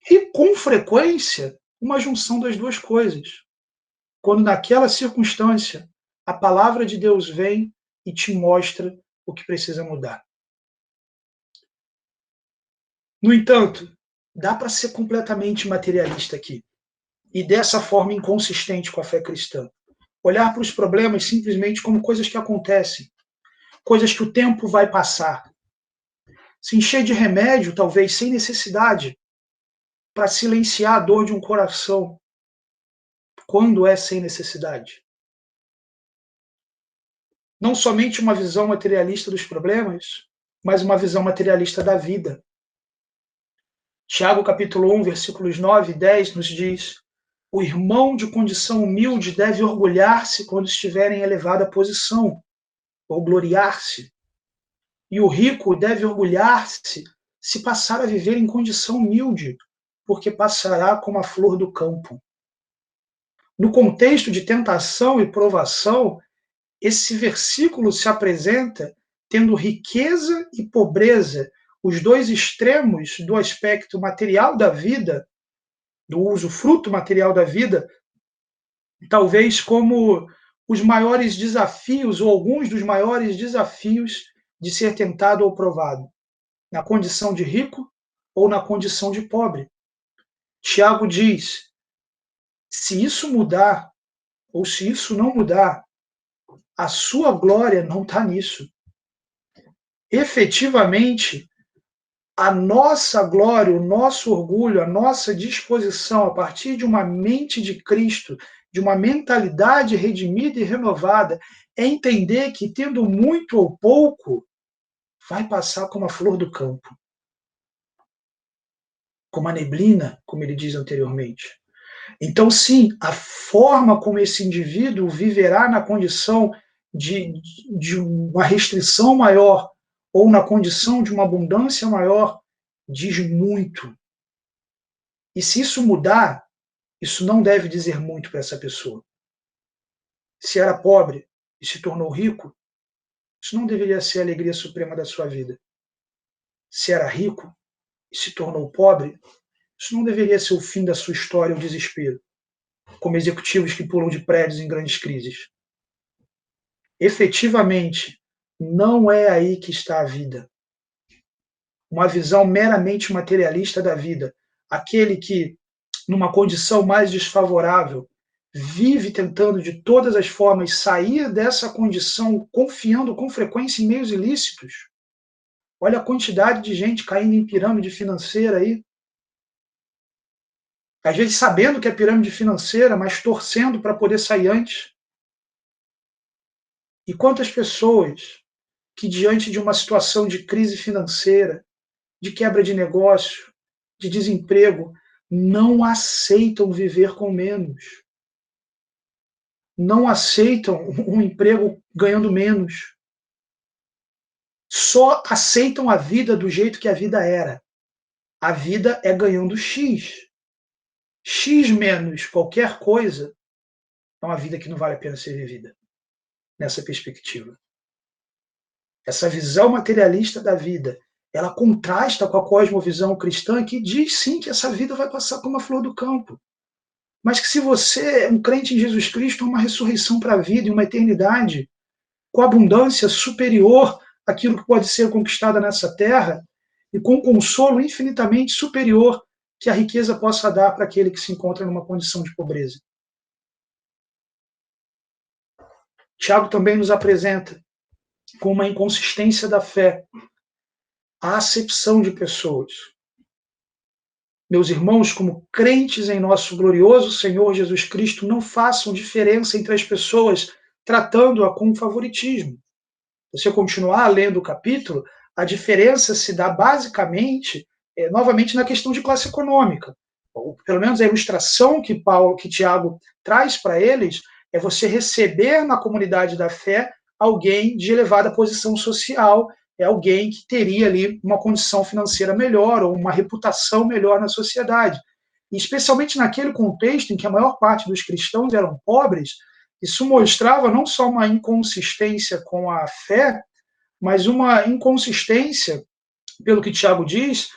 E, com frequência, uma junção das duas coisas. Quando, naquela circunstância, a palavra de Deus vem e te mostra o que precisa mudar. No entanto, dá para ser completamente materialista aqui, e dessa forma inconsistente com a fé cristã. Olhar para os problemas simplesmente como coisas que acontecem, coisas que o tempo vai passar. Se encher de remédio, talvez sem necessidade, para silenciar a dor de um coração, quando é sem necessidade. Não somente uma visão materialista dos problemas, mas uma visão materialista da vida. Tiago capítulo 1, versículos 9 e 10 nos diz: o irmão de condição humilde deve orgulhar-se quando estiver em elevada posição, ou gloriar-se. E o rico deve orgulhar-se se passar a viver em condição humilde, porque passará como a flor do campo. No contexto de tentação e provação, esse versículo se apresenta tendo riqueza e pobreza, os dois extremos do aspecto material da vida, do usufruto material da vida, talvez como os maiores desafios, ou alguns dos maiores desafios de ser tentado ou provado, na condição de rico ou na condição de pobre. Tiago diz, se isso mudar, ou se isso não mudar, a sua glória não está nisso. Efetivamente, a nossa glória, o nosso orgulho, a nossa disposição a partir de uma mente de Cristo, de uma mentalidade redimida e renovada, é entender que, tendo muito ou pouco, vai passar como a flor do campo. Como a neblina, como ele diz anteriormente. Então, sim, a forma como esse indivíduo viverá na condição de uma restrição maior ou na condição de uma abundância maior, diz muito. E se isso mudar, isso não deve dizer muito para essa pessoa. Se era pobre e se tornou rico, isso não deveria ser a alegria suprema da sua vida. Se era rico e se tornou pobre, isso não deveria ser o fim da sua história ou desespero, como executivos que pulam de prédios em grandes crises. Efetivamente, não é aí que está a vida. Uma visão meramente materialista da vida, aquele que, numa condição mais desfavorável, vive tentando de todas as formas sair dessa condição, confiando com frequência em meios ilícitos. Olha a quantidade de gente caindo em pirâmide financeira aí. Às vezes sabendo que é pirâmide financeira, mas torcendo para poder sair antes. E quantas pessoas que, diante de uma situação de crise financeira, de quebra de negócio, de desemprego, não aceitam viver com menos. Não aceitam um emprego ganhando menos. Só aceitam a vida do jeito que a vida era. A vida é ganhando X. X menos qualquer coisa é uma vida que não vale a pena ser vivida. Nessa perspectiva. Essa visão materialista da vida, ela contrasta com a cosmovisão cristã que diz sim que essa vida vai passar como a flor do campo. Mas que se você é um crente em Jesus Cristo, há uma ressurreição para a vida e uma eternidade com abundância superior àquilo que pode ser conquistado nessa terra e com consolo infinitamente superior que a riqueza possa dar para aquele que se encontra numa condição de pobreza. Tiago também nos apresenta com uma inconsistência da fé a acepção de pessoas. Meus irmãos, como crentes em nosso glorioso Senhor Jesus Cristo, não façam diferença entre as pessoas, tratando-a com favoritismo. Se você continuar lendo o capítulo, a diferença se dá basicamente, novamente, na questão de classe econômica. Ou, pelo menos a ilustração que Tiago traz para eles é você receber na comunidade da fé alguém de elevada posição social, é alguém que teria ali uma condição financeira melhor ou uma reputação melhor na sociedade. E especialmente naquele contexto em que a maior parte dos cristãos eram pobres, isso mostrava não só uma inconsistência com a fé, mas uma inconsistência, pelo que Tiago diz,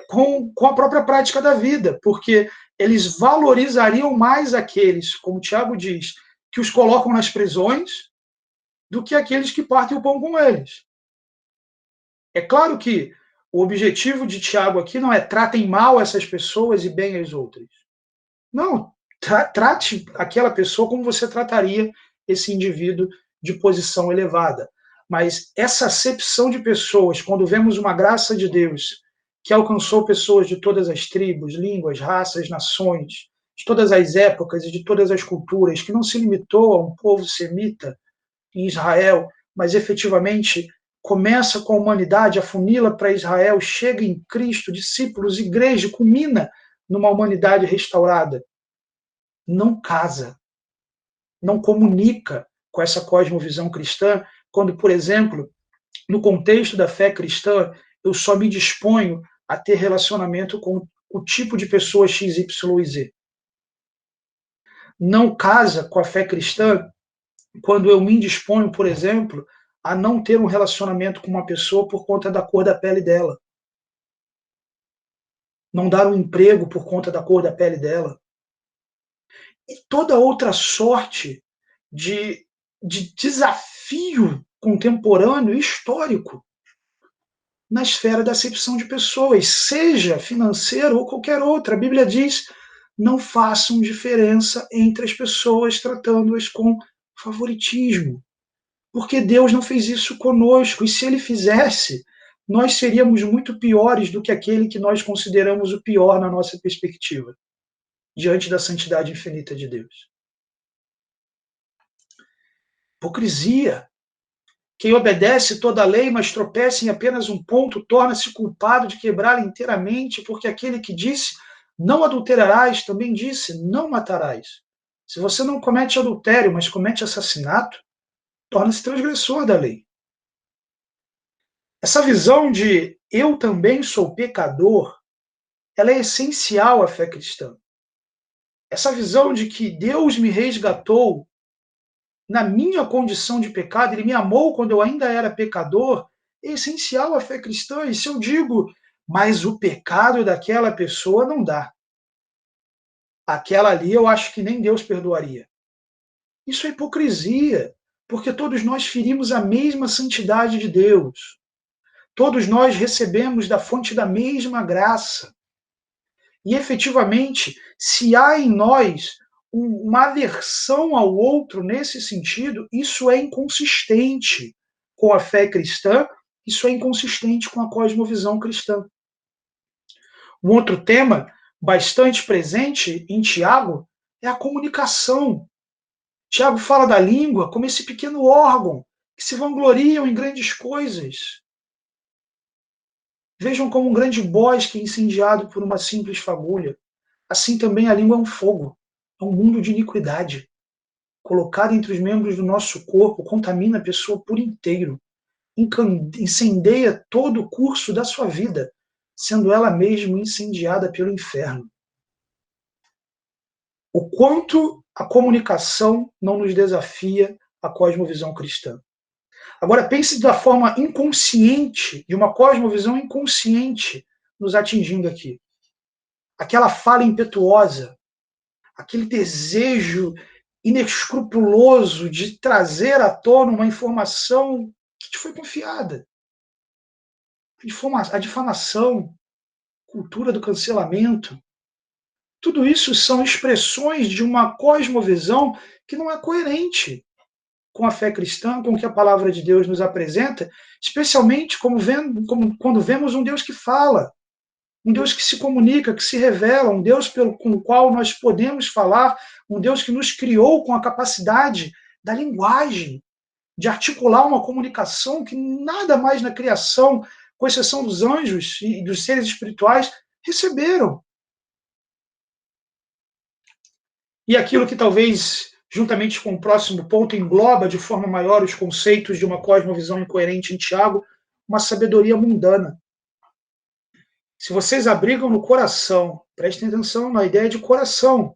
com a própria prática da vida, porque eles valorizariam mais aqueles, como Tiago diz, que os colocam nas prisões, do que aqueles que partem o pão com eles. É claro que o objetivo de Tiago aqui não é tratem mal essas pessoas e bem as outras. Não, trate aquela pessoa como você trataria esse indivíduo de posição elevada. Mas essa acepção de pessoas, quando vemos uma graça de Deus que alcançou pessoas de todas as tribos, línguas, raças, nações, de todas as épocas e de todas as culturas, que não se limitou a um povo semita em Israel, mas efetivamente começa com a humanidade, afunila para Israel, chega em Cristo, discípulos, igreja, culmina numa humanidade restaurada. Não casa, não comunica com essa cosmovisão cristã, quando, por exemplo, no contexto da fé cristã, eu só me disponho a ter relacionamento com o tipo de pessoa X, Y e Z. Não casa com a fé cristã quando eu me disponho, por exemplo, a não ter um relacionamento com uma pessoa por conta da cor da pele dela. Não dar um emprego por conta da cor da pele dela. E toda outra sorte de desafio contemporâneo, histórico, na esfera da acepção de pessoas, seja financeiro ou qualquer outra. A Bíblia diz, não façam diferença entre as pessoas, tratando-as com favoritismo. Porque Deus não fez isso conosco, e se Ele fizesse, nós seríamos muito piores do que aquele que nós consideramos o pior na nossa perspectiva, diante da santidade infinita de Deus. Hipocrisia. Quem obedece toda a lei, mas tropeça em apenas um ponto, torna-se culpado de quebrá-la inteiramente, porque aquele que disse, não adulterarás, também disse, não matarás. Se você não comete adultério, mas comete assassinato, torna-se transgressor da lei. Essa visão de eu também sou pecador, ela é essencial à fé cristã. Essa visão de que Deus me resgatou na minha condição de pecado, Ele me amou quando eu ainda era pecador, é essencial à fé cristã. E se eu digo, mas o pecado daquela pessoa não dá. Aquela ali eu acho que nem Deus perdoaria. Isso é hipocrisia, porque todos nós ferimos a mesma santidade de Deus. Todos nós recebemos da fonte da mesma graça. E, efetivamente, se há em nós uma aversão ao outro nesse sentido, isso é inconsistente com a fé cristã, isso é inconsistente com a cosmovisão cristã. Um outro tema bastante presente em Tiago é a comunicação. Tiago fala da língua como esse pequeno órgão que se vangloriam em grandes coisas. Vejam como um grande bosque incendiado por uma simples fagulha. Assim também a língua é um fogo, é um mundo de iniquidade. Colocado entre os membros do nosso corpo, contamina a pessoa por inteiro. Incendeia todo o curso da sua vida, sendo ela mesma incendiada pelo inferno. O quanto a comunicação não nos desafia a cosmovisão cristã. Agora, pense da forma inconsciente, de uma cosmovisão inconsciente nos atingindo aqui. Aquela fala impetuosa, aquele desejo inescrupuloso de trazer à tona uma informação que te foi confiada. A difamação, cultura do cancelamento, Tudo isso são expressões de uma cosmovisão que não é coerente com a fé cristã, com o que a palavra de Deus nos apresenta, especialmente quando vemos um Deus que fala, um Deus que se comunica, que se revela, um Deus com o qual nós podemos falar, um Deus que nos criou com a capacidade da linguagem, de articular uma comunicação que nada mais na criação, com exceção dos anjos e dos seres espirituais, receberam. E aquilo que talvez, juntamente com o próximo ponto, engloba de forma maior os conceitos de uma cosmovisão incoerente em Tiago, uma sabedoria mundana. Se vocês abrigam no coração, prestem atenção na ideia de coração,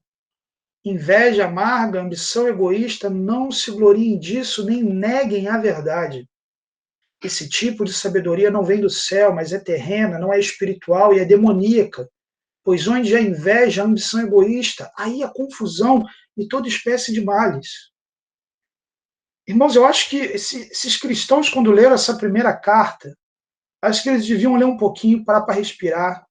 inveja amarga, ambição egoísta, não se gloriem disso, nem neguem a verdade. Esse tipo de sabedoria não vem do céu, mas é terrena, não é espiritual e é demoníaca. Pois onde há inveja, a ambição egoísta, aí a confusão e toda espécie de males. Irmãos, eu acho que esses cristãos, quando leram essa primeira carta, acho que eles deviam ler um pouquinho, parar para respirar,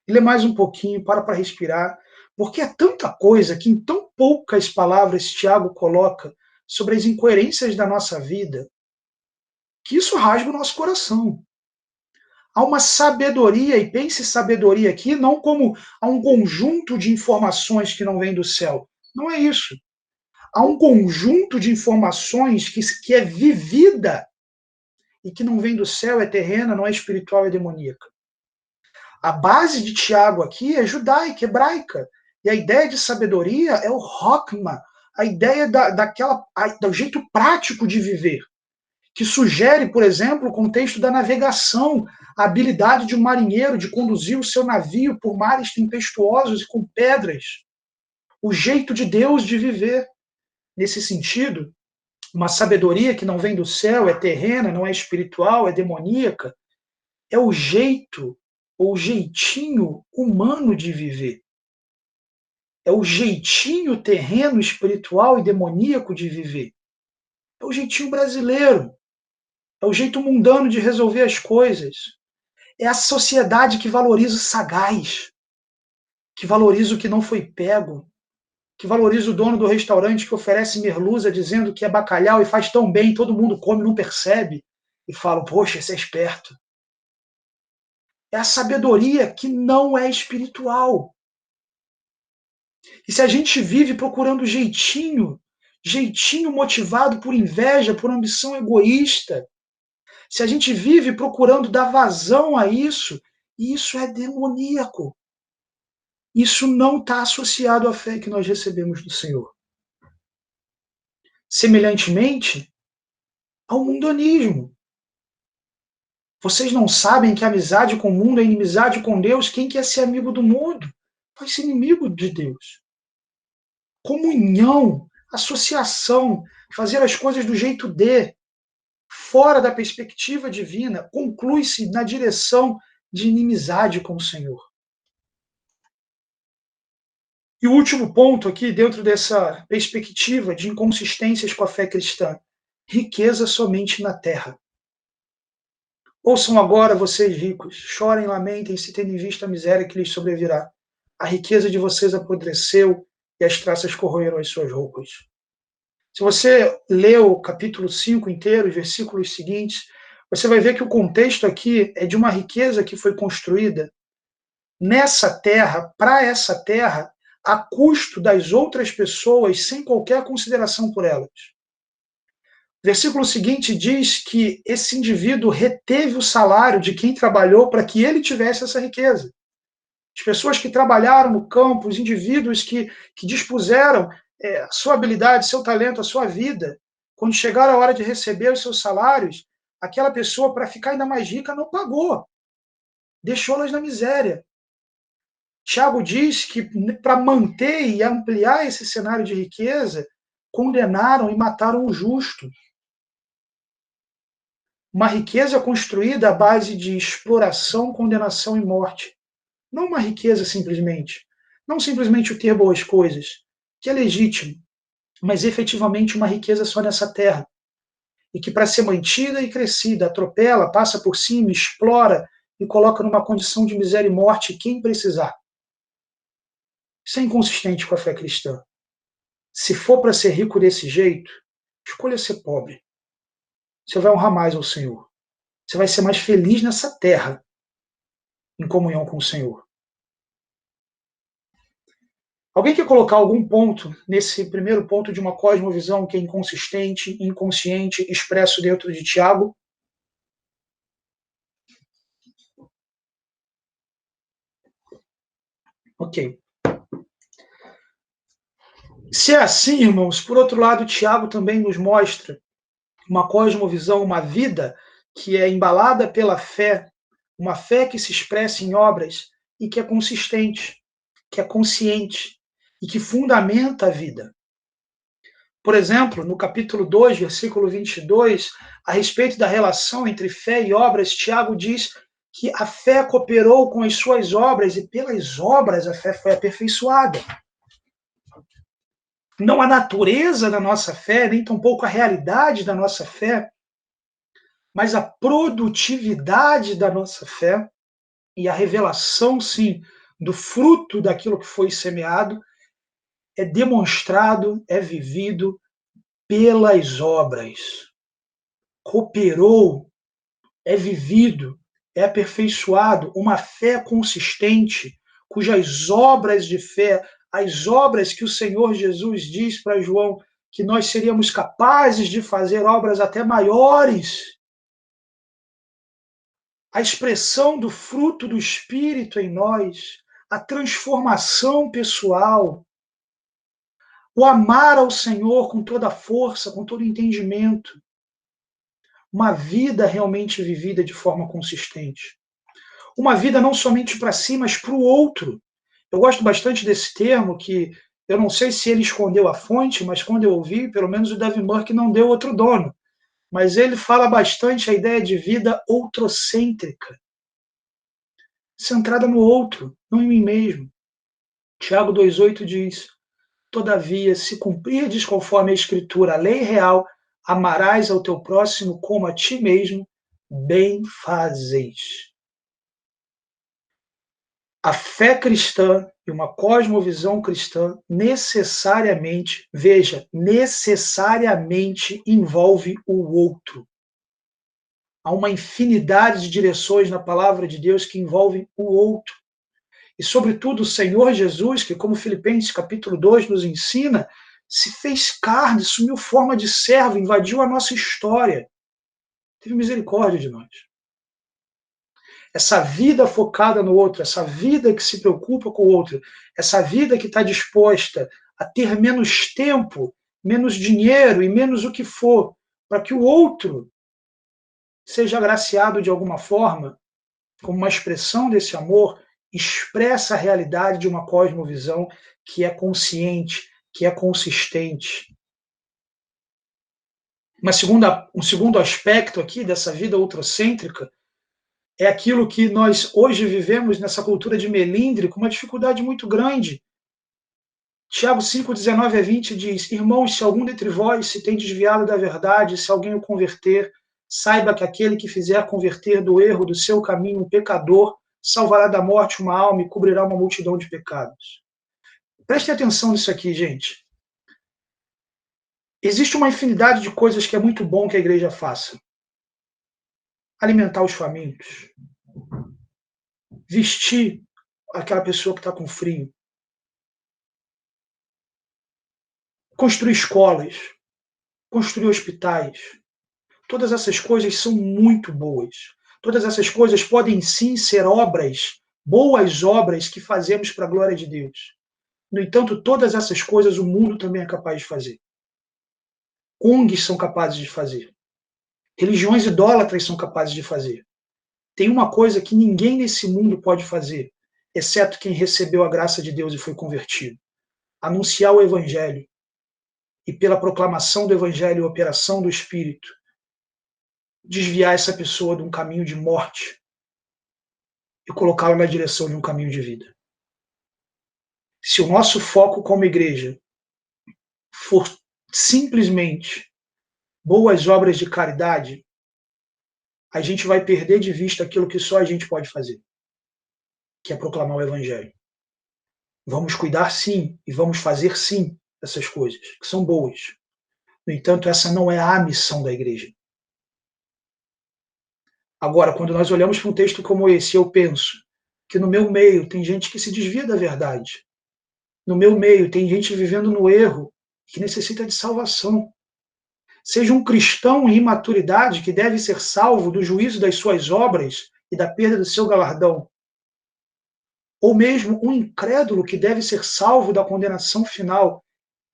ler mais um pouquinho, parar para respirar, porque é tanta coisa que em tão poucas palavras Tiago coloca sobre as incoerências da nossa vida, que isso rasga o nosso coração. Há uma sabedoria, e pense sabedoria aqui, não como há um conjunto de informações que não vem do céu. Não é isso. Há um conjunto de informações que é vivida e que não vem do céu, é terrena, não é espiritual, é demoníaca. A base de Tiago aqui é judaica, hebraica. E a ideia de sabedoria é o Hokmah, a ideia do jeito prático de viver, que sugere, por exemplo, o contexto da navegação, a habilidade de um marinheiro de conduzir o seu navio por mares tempestuosos e com pedras, o jeito de Deus de viver. Nesse sentido, uma sabedoria que não vem do céu, é terrena, não é espiritual, é demoníaca, é o jeito, ou jeitinho humano de viver. É o jeitinho terreno, espiritual e demoníaco de viver. É o jeitinho brasileiro. É o jeito mundano de resolver as coisas. É a sociedade que valoriza o sagaz, que valoriza o que não foi pego, que valoriza o dono do restaurante que oferece merluza dizendo que é bacalhau e faz tão bem, todo mundo come, não percebe, e fala, poxa, esse é esperto. É a sabedoria que não é espiritual. E se a gente vive procurando jeitinho motivado por inveja, por ambição egoísta, se a gente vive procurando dar vazão a isso é demoníaco. Isso não está associado à fé que nós recebemos do Senhor. Semelhantemente ao mundanismo. Vocês não sabem que a amizade com o mundo é inimizade com Deus? Quem quer ser amigo do mundo vai ser inimigo de Deus. Comunhão, associação, fazer as coisas do jeito de, fora da perspectiva divina, conclui-se na direção de inimizade com o Senhor. E o último ponto aqui, dentro dessa perspectiva de inconsistências com a fé cristã, riqueza somente na terra. Ouçam agora, vocês ricos, chorem, lamentem-se, tendo em vista a miséria que lhes sobrevirá. A riqueza de vocês apodreceu e as traças corroeram as suas roupas. Se você leu o capítulo 5 inteiro, os versículos seguintes, você vai ver que o contexto aqui é de uma riqueza que foi construída nessa terra, para essa terra, a custo das outras pessoas, sem qualquer consideração por elas. O versículo seguinte diz que esse indivíduo reteve o salário de quem trabalhou para que ele tivesse essa riqueza. As pessoas que trabalharam no campo, os indivíduos que dispuseram a sua habilidade, seu talento, a sua vida, quando chegaram a hora de receber os seus salários, aquela pessoa, para ficar ainda mais rica, não pagou. Deixou-las na miséria. Tiago diz que, para manter e ampliar esse cenário de riqueza, condenaram e mataram o justo. Uma riqueza construída à base de exploração, condenação e morte. Não uma riqueza simplesmente. Não simplesmente o ter boas coisas, que é legítimo, mas efetivamente uma riqueza só nessa terra. E que, para ser mantida e crescida, atropela, passa por cima, explora e coloca numa condição de miséria e morte quem precisar. Isso é inconsistente com a fé cristã. Se for para ser rico desse jeito, escolha ser pobre. Você vai honrar mais ao Senhor. Você vai ser mais feliz nessa terra, em comunhão com o Senhor. Alguém quer colocar algum ponto nesse primeiro ponto de uma cosmovisão que é inconsistente, inconsciente, expresso dentro de Tiago? Ok. Se é assim, irmãos, por outro lado, Tiago também nos mostra uma cosmovisão, uma vida que é embalada pela fé, uma fé que se expressa em obras e que é consistente, que é consciente e que fundamenta a vida. Por exemplo, no capítulo 2, versículo 22, a respeito da relação entre fé e obras, Tiago diz que a fé cooperou com as suas obras e pelas obras a fé foi aperfeiçoada. Não a natureza da nossa fé, nem tampouco a realidade da nossa fé, mas a produtividade da nossa fé e a revelação, sim, do fruto daquilo que foi semeado é demonstrado, é vivido pelas obras. Cooperou, é vivido, é aperfeiçoado uma fé consistente, cujas obras de fé, as obras que o Senhor Jesus diz para João que nós seríamos capazes de fazer obras até maiores. A expressão do fruto do Espírito em nós, a transformação pessoal, o amar ao Senhor com toda a força, com todo o entendimento, uma vida realmente vivida de forma consistente. Uma vida não somente para si, mas para o outro. Eu gosto bastante desse termo, que eu não sei se ele escondeu a fonte, mas quando eu ouvi, pelo menos o Devin Burke não deu outro dono. Mas ele fala bastante a ideia de vida outrocêntrica, centrada no outro, não em mim mesmo. Tiago 2,8 diz: todavia, se cumprirdes conforme a Escritura, a lei real, amarás ao teu próximo como a ti mesmo, bem fazeis. A fé cristã e uma cosmovisão cristã necessariamente, veja, necessariamente envolve o outro. Há uma infinidade de direções na palavra de Deus que envolvem o outro. E, sobretudo, o Senhor Jesus, que, como Filipenses capítulo 2 nos ensina, se fez carne, assumiu forma de servo, invadiu a nossa história. Teve misericórdia de nós. Essa vida focada no outro, essa vida que se preocupa com o outro, essa vida que está disposta a ter menos tempo, menos dinheiro e menos o que for, para que o outro seja agraciado de alguma forma, como uma expressão desse amor, expressa a realidade de uma cosmovisão que é consciente, que é consistente. Um segundo aspecto aqui dessa vida outrocêntrica é aquilo que nós hoje vivemos nessa cultura de melindre com uma dificuldade muito grande. Tiago 5, 19 a 20 diz: irmãos, se algum dentre vós se tem desviado da verdade, se alguém o converter, saiba que aquele que fizer converter do erro do seu caminho um pecador, salvará da morte uma alma e cobrirá uma multidão de pecados. Prestem atenção nisso aqui, gente. Existe uma infinidade de coisas que é muito bom que a igreja faça. Alimentar os famintos, vestir aquela pessoa que está com frio, construir escolas, construir hospitais. Todas essas coisas são muito boas. Todas essas coisas podem sim ser obras, boas obras que fazemos para a glória de Deus. No entanto, todas essas coisas o mundo também é capaz de fazer. ONGs são capazes de fazer. Religiões idólatras são capazes de fazer. Tem uma coisa que ninguém nesse mundo pode fazer, exceto quem recebeu a graça de Deus e foi convertido: anunciar o Evangelho. E pela proclamação do Evangelho e operação do Espírito, desviar essa pessoa de um caminho de morte e colocá-la na direção de um caminho de vida. Se o nosso foco como igreja for simplesmente boas obras de caridade, a gente vai perder de vista aquilo que só a gente pode fazer, que é proclamar o Evangelho. Vamos cuidar sim, e vamos fazer sim essas coisas, que são boas. No entanto, essa não é a missão da igreja. Agora, quando nós olhamos para um texto como esse, eu penso que no meu meio tem gente que se desvia da verdade. No meu meio tem gente vivendo no erro, que necessita de salvação. Seja um cristão em imaturidade que deve ser salvo do juízo das suas obras e da perda do seu galardão. Ou mesmo um incrédulo que deve ser salvo da condenação final.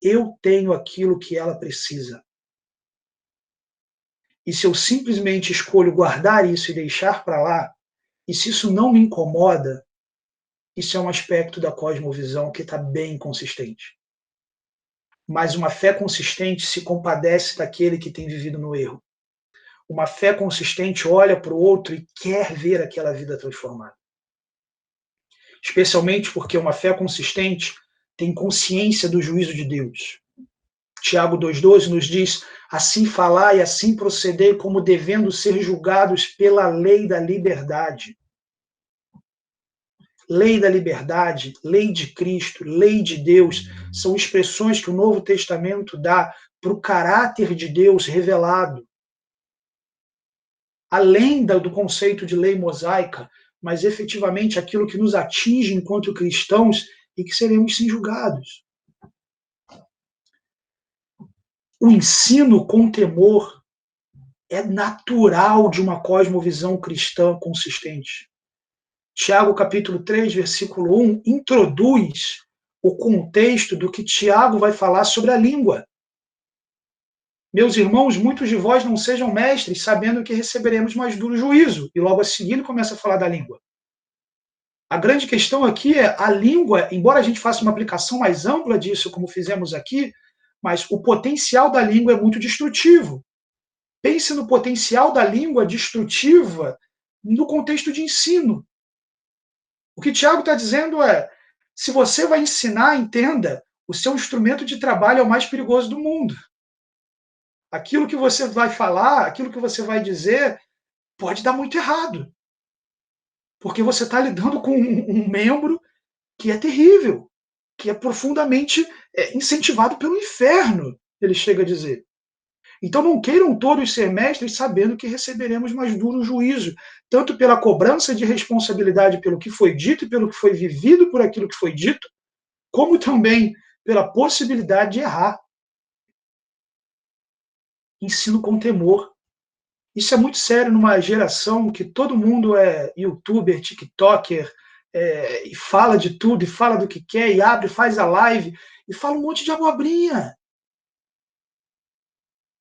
Eu tenho aquilo que ela precisa. E se eu simplesmente escolho guardar isso e deixar para lá, e se isso não me incomoda, isso é um aspecto da cosmovisão que está bem consistente. Mas uma fé consistente se compadece daquele que tem vivido no erro. Uma fé consistente olha para o outro e quer ver aquela vida transformada. Especialmente porque uma fé consistente tem consciência do juízo de Deus. Tiago 2,12 nos diz: assim falar e assim proceder como devendo ser julgados pela lei da liberdade. Lei da liberdade, lei de Cristo, lei de Deus, são expressões que o Novo Testamento dá para o caráter de Deus revelado. Além do conceito de lei mosaica, mas efetivamente aquilo que nos atinge enquanto cristãos e que seremos sim julgados. O ensino com temor é natural de uma cosmovisão cristã consistente. Tiago capítulo 3, versículo 1, introduz o contexto do que Tiago vai falar sobre a língua. Meus irmãos, muitos de vós não sejam mestres, sabendo que receberemos mais duro juízo. E logo a seguir ele começa a falar da língua. A grande questão aqui é a língua, embora a gente faça uma aplicação mais ampla disso, como fizemos aqui, mas o potencial da língua é muito destrutivo. Pense no potencial da língua destrutiva no contexto de ensino. O que Tiago está dizendo é, se você vai ensinar, entenda, o seu instrumento de trabalho é o mais perigoso do mundo. Aquilo que você vai falar, aquilo que você vai dizer, pode dar muito errado. Porque você está lidando com um membro que é terrível, que é profundamente incentivado pelo inferno, ele chega a dizer. Então não queiram todos ser mestres sabendo que receberemos mais duro juízo, tanto pela cobrança de responsabilidade pelo que foi dito e pelo que foi vivido por aquilo que foi dito, como também pela possibilidade de errar. Ensino com temor. Isso é muito sério numa geração que todo mundo é youtuber, tiktoker, e fala de tudo, e fala do que quer, e abre, faz a live, e fala um monte de abobrinha.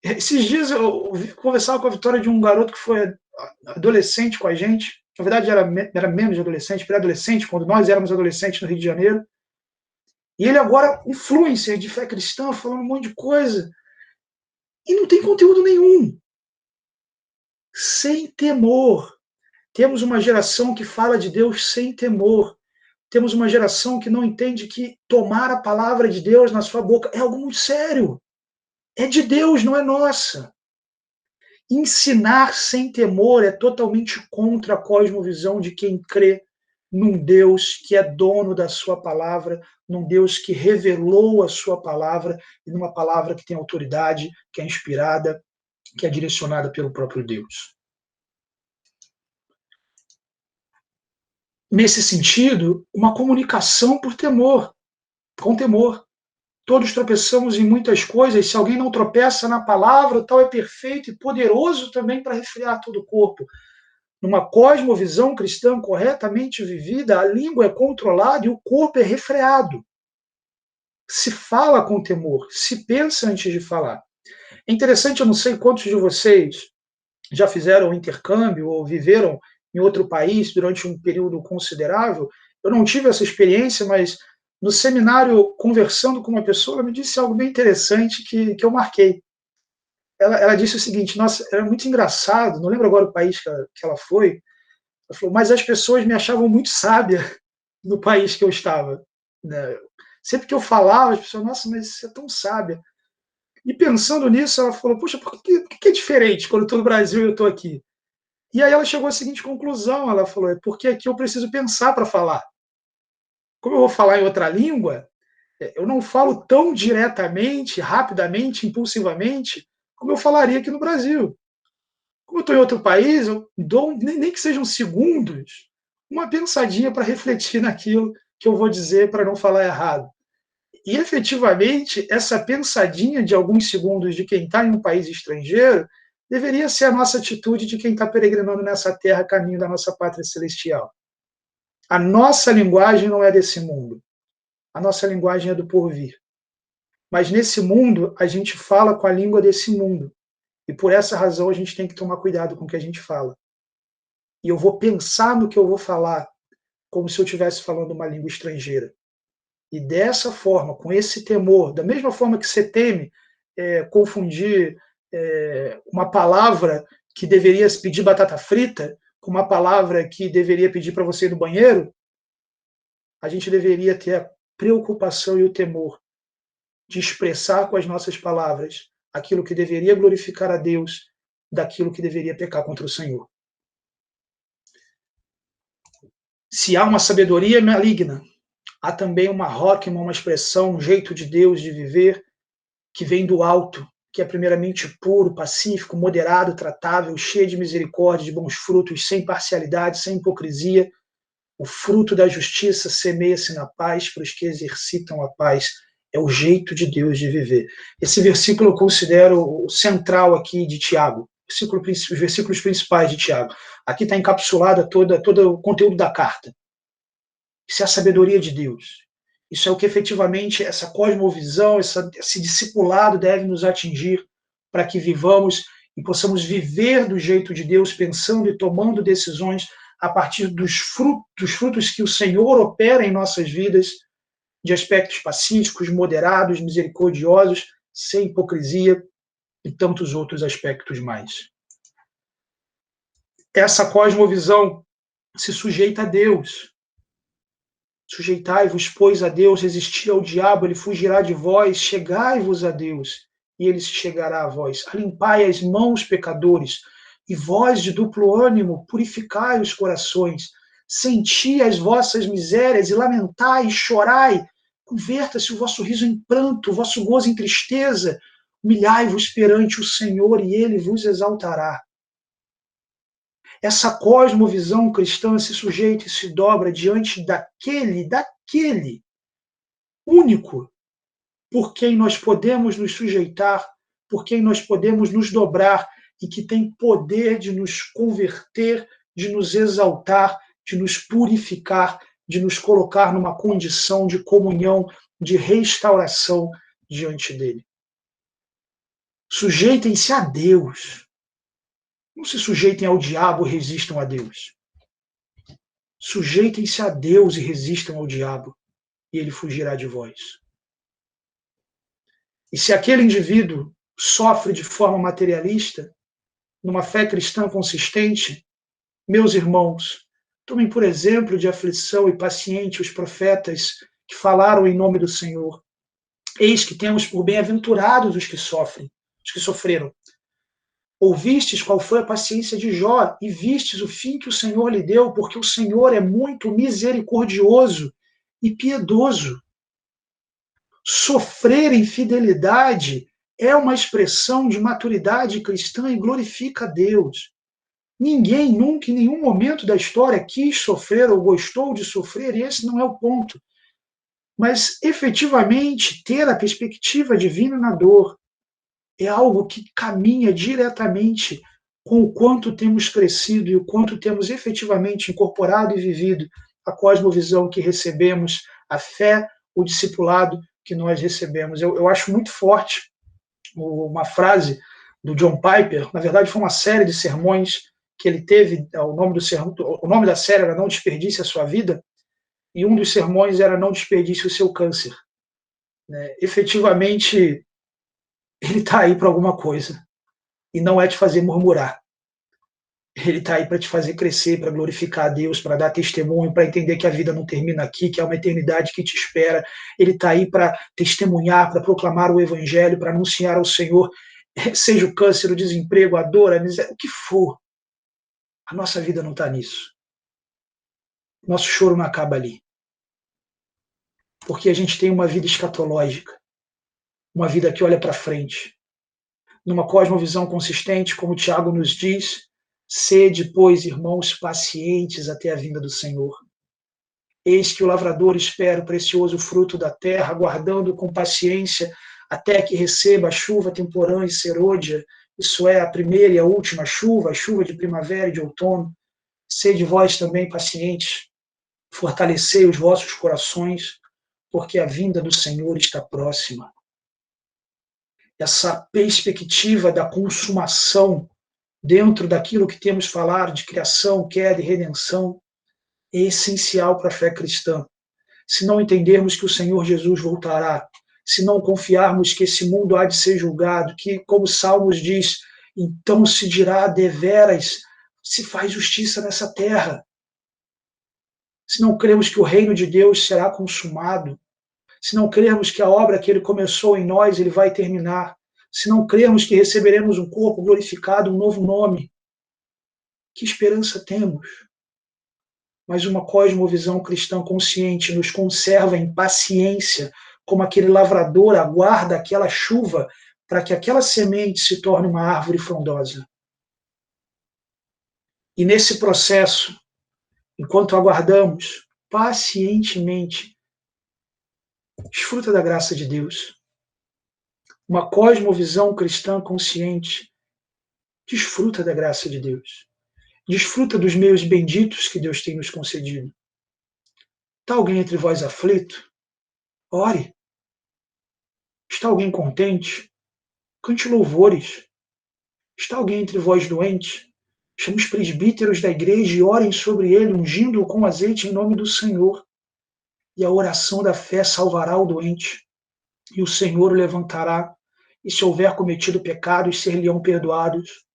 Esses dias eu conversava com a Vitória de um garoto que foi adolescente com a gente, na verdade era menos de adolescente, pré-adolescente, quando nós éramos adolescentes no Rio de Janeiro, e ele agora influencer de fé cristã, falando um monte de coisa, e não tem conteúdo nenhum. Sem temor. Temos uma geração que fala de Deus sem temor. Temos uma geração que não entende que tomar a palavra de Deus na sua boca é algo muito sério. É de Deus, não é nossa. Ensinar sem temor é totalmente contra a cosmovisão de quem crê num Deus que é dono da sua palavra, num Deus que revelou a sua palavra, e numa palavra que tem autoridade, que é inspirada, que é direcionada pelo próprio Deus. Nesse sentido, uma comunicação por temor, com temor. Todos tropeçamos em muitas coisas, se alguém não tropeça na palavra, o tal é perfeito e poderoso também para resfriar todo o corpo. Numa cosmovisão cristã corretamente vivida, a língua é controlada e o corpo é refreado. Se fala com temor, se pensa antes de falar. É interessante, eu não sei quantos de vocês já fizeram intercâmbio ou viveram em outro país durante um período considerável. Eu não tive essa experiência, mas no seminário, conversando com uma pessoa, ela me disse algo bem interessante que eu marquei. Ela disse o seguinte: nossa, era muito engraçado, não lembro agora o país que ela foi. Ela falou, mas as pessoas me achavam muito sábia no país que eu estava. Né? Sempre que eu falava, as pessoas, nossa, mas você é tão sábia. E pensando nisso, ela falou, puxa, por que é diferente quando eu estou no Brasil e eu estou aqui? E aí ela chegou à seguinte conclusão, ela falou, é porque aqui eu preciso pensar para falar. como eu vou falar em outra língua, eu não falo tão diretamente, rapidamente, impulsivamente, como eu falaria aqui no Brasil. Como eu estou em outro país, eu dou, nem que sejam segundos, uma pensadinha para refletir naquilo que eu vou dizer para não falar errado. E, efetivamente, essa pensadinha de alguns segundos de quem está em um país estrangeiro deveria ser a nossa atitude de quem está peregrinando nessa terra, caminho da nossa pátria celestial. A nossa linguagem não é desse mundo. A nossa linguagem é do porvir. Mas nesse mundo, a gente fala com a língua desse mundo. E por essa razão a gente tem que tomar cuidado com o que a gente fala. E eu vou pensar no que eu vou falar como se eu estivesse falando uma língua estrangeira. E dessa forma, com esse temor, da mesma forma que você teme confundir uma palavra que deveria pedir batata frita com uma palavra que deveria pedir para você ir no banheiro, a gente deveria ter a preocupação e o temor de expressar com as nossas palavras aquilo que deveria glorificar a Deus daquilo que deveria pecar contra o Senhor. Se há uma sabedoria maligna, há também uma róquima, uma expressão, um jeito de Deus de viver que vem do alto, que é primeiramente puro, pacífico, moderado, tratável, cheio de misericórdia, de bons frutos, sem parcialidade, sem hipocrisia. O fruto da justiça semeia-se na paz para os que exercitam a paz. É o jeito de Deus de viver. Esse versículo eu considero o central aqui de Tiago, os versículos principais de Tiago. Aqui está encapsulada todo o conteúdo da carta. Isso é a sabedoria de Deus. Isso é o que efetivamente essa cosmovisão, esse discipulado deve nos atingir para que vivamos e possamos viver do jeito de Deus, pensando e tomando decisões a partir dos frutos que o Senhor opera em nossas vidas, de aspectos pacíficos, moderados, misericordiosos, sem hipocrisia e tantos outros aspectos mais. Essa cosmovisão se sujeita a Deus. Sujeitai-vos, pois, a Deus, resisti ao diabo, ele fugirá de vós, chegai-vos a Deus, e ele se chegará a vós. Alimpai as mãos, pecadores, e vós, de duplo ânimo, purificai os corações. Senti as vossas misérias, e lamentai, e chorai. Converta-se o vosso riso em pranto, o vosso gozo em tristeza. Humilhai-vos perante o Senhor, e ele vos exaltará. Essa cosmovisão cristã se sujeita e se dobra diante daquele único por quem nós podemos nos sujeitar, por quem nós podemos nos dobrar e que tem poder de nos converter, de nos exaltar, de nos purificar, de nos colocar numa condição de comunhão, de restauração diante dele. Sujeitem-se a Deus. Não se sujeitem ao diabo e resistam a Deus. Sujeitem-se a Deus e resistam ao diabo, e ele fugirá de vós. E se aquele indivíduo sofre de forma materialista, numa fé cristã consistente, meus irmãos, tomem por exemplo de aflição e paciente os profetas que falaram em nome do Senhor. Eis que temos por bem-aventurados os que sofrem, os que sofreram. Ouvistes qual foi a paciência de Jó, e vistes o fim que o Senhor lhe deu, porque o Senhor é muito misericordioso e piedoso. Sofrer infidelidade é uma expressão de maturidade cristã e glorifica a Deus. Ninguém nunca, em nenhum momento da história, quis sofrer ou gostou de sofrer, e esse não é o ponto. Mas, efetivamente, ter a perspectiva divina na dor é algo que caminha diretamente com o quanto temos crescido e o quanto temos efetivamente incorporado e vivido a cosmovisão que recebemos, a fé, o discipulado que nós recebemos. Eu acho muito forte uma frase do John Piper, na verdade foi uma série de sermões que ele teve, o nome da série era Não Desperdice a Sua Vida, e um dos sermões era Não Desperdice o Seu Câncer. Efetivamente, ele está aí para alguma coisa. E não é te fazer murmurar. Ele está aí para te fazer crescer, para glorificar a Deus, para dar testemunho, para entender que a vida não termina aqui, que há uma eternidade que te espera. Ele está aí para testemunhar, para proclamar o Evangelho, para anunciar ao Senhor, seja o câncer, o desemprego, a dor, a miséria, o que for. A nossa vida não está nisso. Nosso choro não acaba ali. porque a gente tem uma vida escatológica, uma vida que olha para frente. Numa cosmovisão consistente, como Tiago nos diz, sede, pois, irmãos, pacientes até a vinda do Senhor. Eis que o lavrador espera o precioso fruto da terra, aguardando com paciência até que receba a chuva temporã e serôdia, isso é, a primeira e a última chuva, a chuva de primavera e de outono. Sede vós também pacientes, fortalecei os vossos corações, porque a vinda do Senhor está próxima. Essa perspectiva da consumação dentro daquilo que temos falar de criação, queda e redenção é essencial para a fé cristã. Se não entendermos que o Senhor Jesus voltará, se não confiarmos que esse mundo há de ser julgado, que, como Salmos diz, então se dirá deveras, se faz justiça nessa terra. Se não cremos que o reino de Deus será consumado, se não crermos que a obra que ele começou em nós, ele vai terminar, se não crermos que receberemos um corpo glorificado, um novo nome, que esperança temos? Mas uma cosmovisão cristã consciente nos conserva em paciência, como aquele lavrador aguarda aquela chuva para que aquela semente se torne uma árvore frondosa. E nesse processo, enquanto aguardamos pacientemente, desfruta da graça de Deus. Uma cosmovisão cristã consciente desfruta da graça de Deus. Desfruta dos meios benditos que Deus tem nos concedido. Está alguém entre vós aflito? Ore. Está alguém contente? Cante louvores. Está alguém entre vós doente? Chame os presbíteros da igreja e orem sobre ele, ungindo-o com azeite em nome do Senhor. E a oração da fé salvará o doente. E o Senhor o levantará. E se houver cometido pecados, ser-lhe-ão perdoados.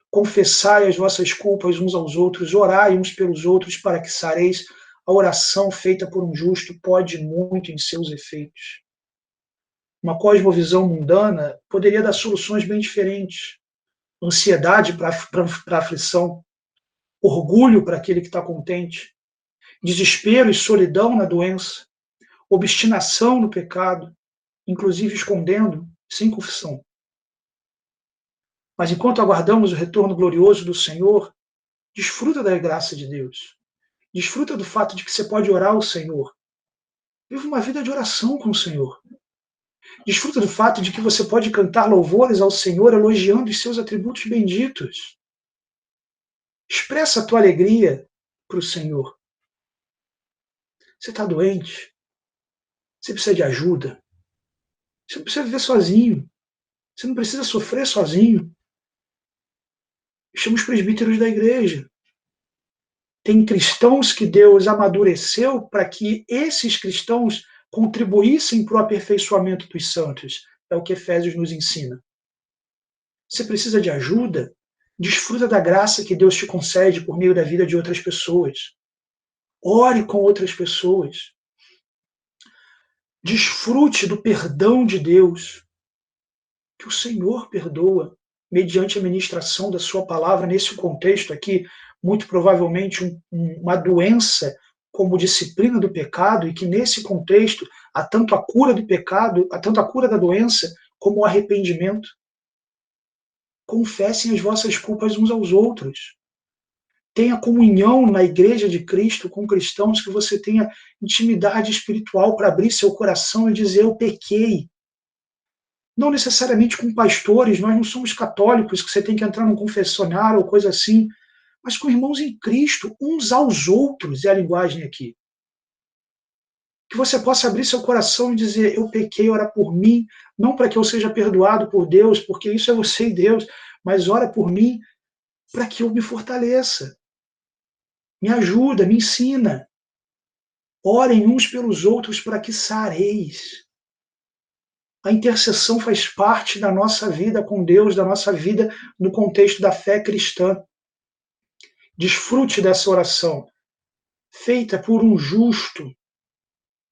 Confessai as vossas culpas uns aos outros, orai uns pelos outros para que sareis. A oração feita por um justo pode muito em seus efeitos. Uma cosmovisão mundana poderia dar soluções bem diferentes. Ansiedade para a aflição, orgulho para aquele que está contente, desespero e solidão na doença, obstinação no pecado, inclusive escondendo, sem confissão. Mas enquanto aguardamos o retorno glorioso do Senhor, desfruta da graça de Deus. Desfruta do fato de que você pode orar ao Senhor. Viva uma vida de oração com o Senhor. Desfruta do fato de que você pode cantar louvores ao Senhor elogiando os seus atributos benditos. Expressa a tua alegria para o Senhor. Você está doente? Você precisa de ajuda? Você não precisa viver sozinho. Você não precisa sofrer sozinho. Chama os presbíteros da igreja. Tem cristãos que Deus amadureceu para que esses cristãos contribuíssem para o aperfeiçoamento dos santos. É o que Efésios nos ensina. Você precisa de ajuda? Desfruta da graça que Deus te concede por meio da vida de outras pessoas. Ore com outras pessoas. Desfrute do perdão de Deus, que o Senhor perdoa, mediante a ministração da sua palavra, nesse contexto aqui, muito provavelmente uma doença como disciplina do pecado, e que nesse contexto há tanto a cura do pecado, há tanto a cura da doença, como o arrependimento. Confessem as vossas culpas uns aos outros. Tenha comunhão na igreja de Cristo com cristãos, que você tenha intimidade espiritual para abrir seu coração e dizer: eu pequei. Não necessariamente com pastores, nós não somos católicos, que você tem que entrar num confessionário ou coisa assim, mas com irmãos em Cristo, uns aos outros, é a linguagem aqui. Que você possa abrir seu coração e dizer: eu pequei, ora por mim, não para que eu seja perdoado por Deus, porque isso é você e Deus, mas ora por mim para que eu me fortaleça. Me ajuda, me ensina. Orem uns pelos outros para que sareis. A intercessão faz parte da nossa vida com Deus, da nossa vida no contexto da fé cristã. Desfrute dessa oração, feita por um justo.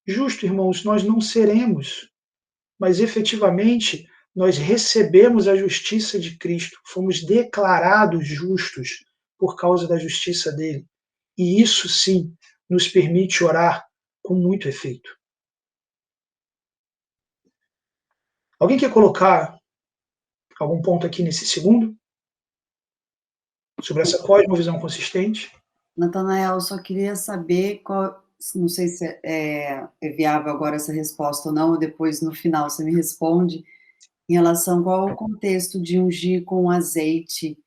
Justo, irmãos, nós não seremos, mas efetivamente nós recebemos a justiça de Cristo, fomos declarados justos por causa da justiça dele. E isso sim nos permite orar com muito efeito. Alguém quer colocar algum ponto aqui nesse segundo? Sobre essa cosmovisão consistente? Natanael, eu só queria saber qual, não sei se é viável agora essa resposta ou não, ou depois no final você me responde, em relação a qual é o contexto de ungir com azeite,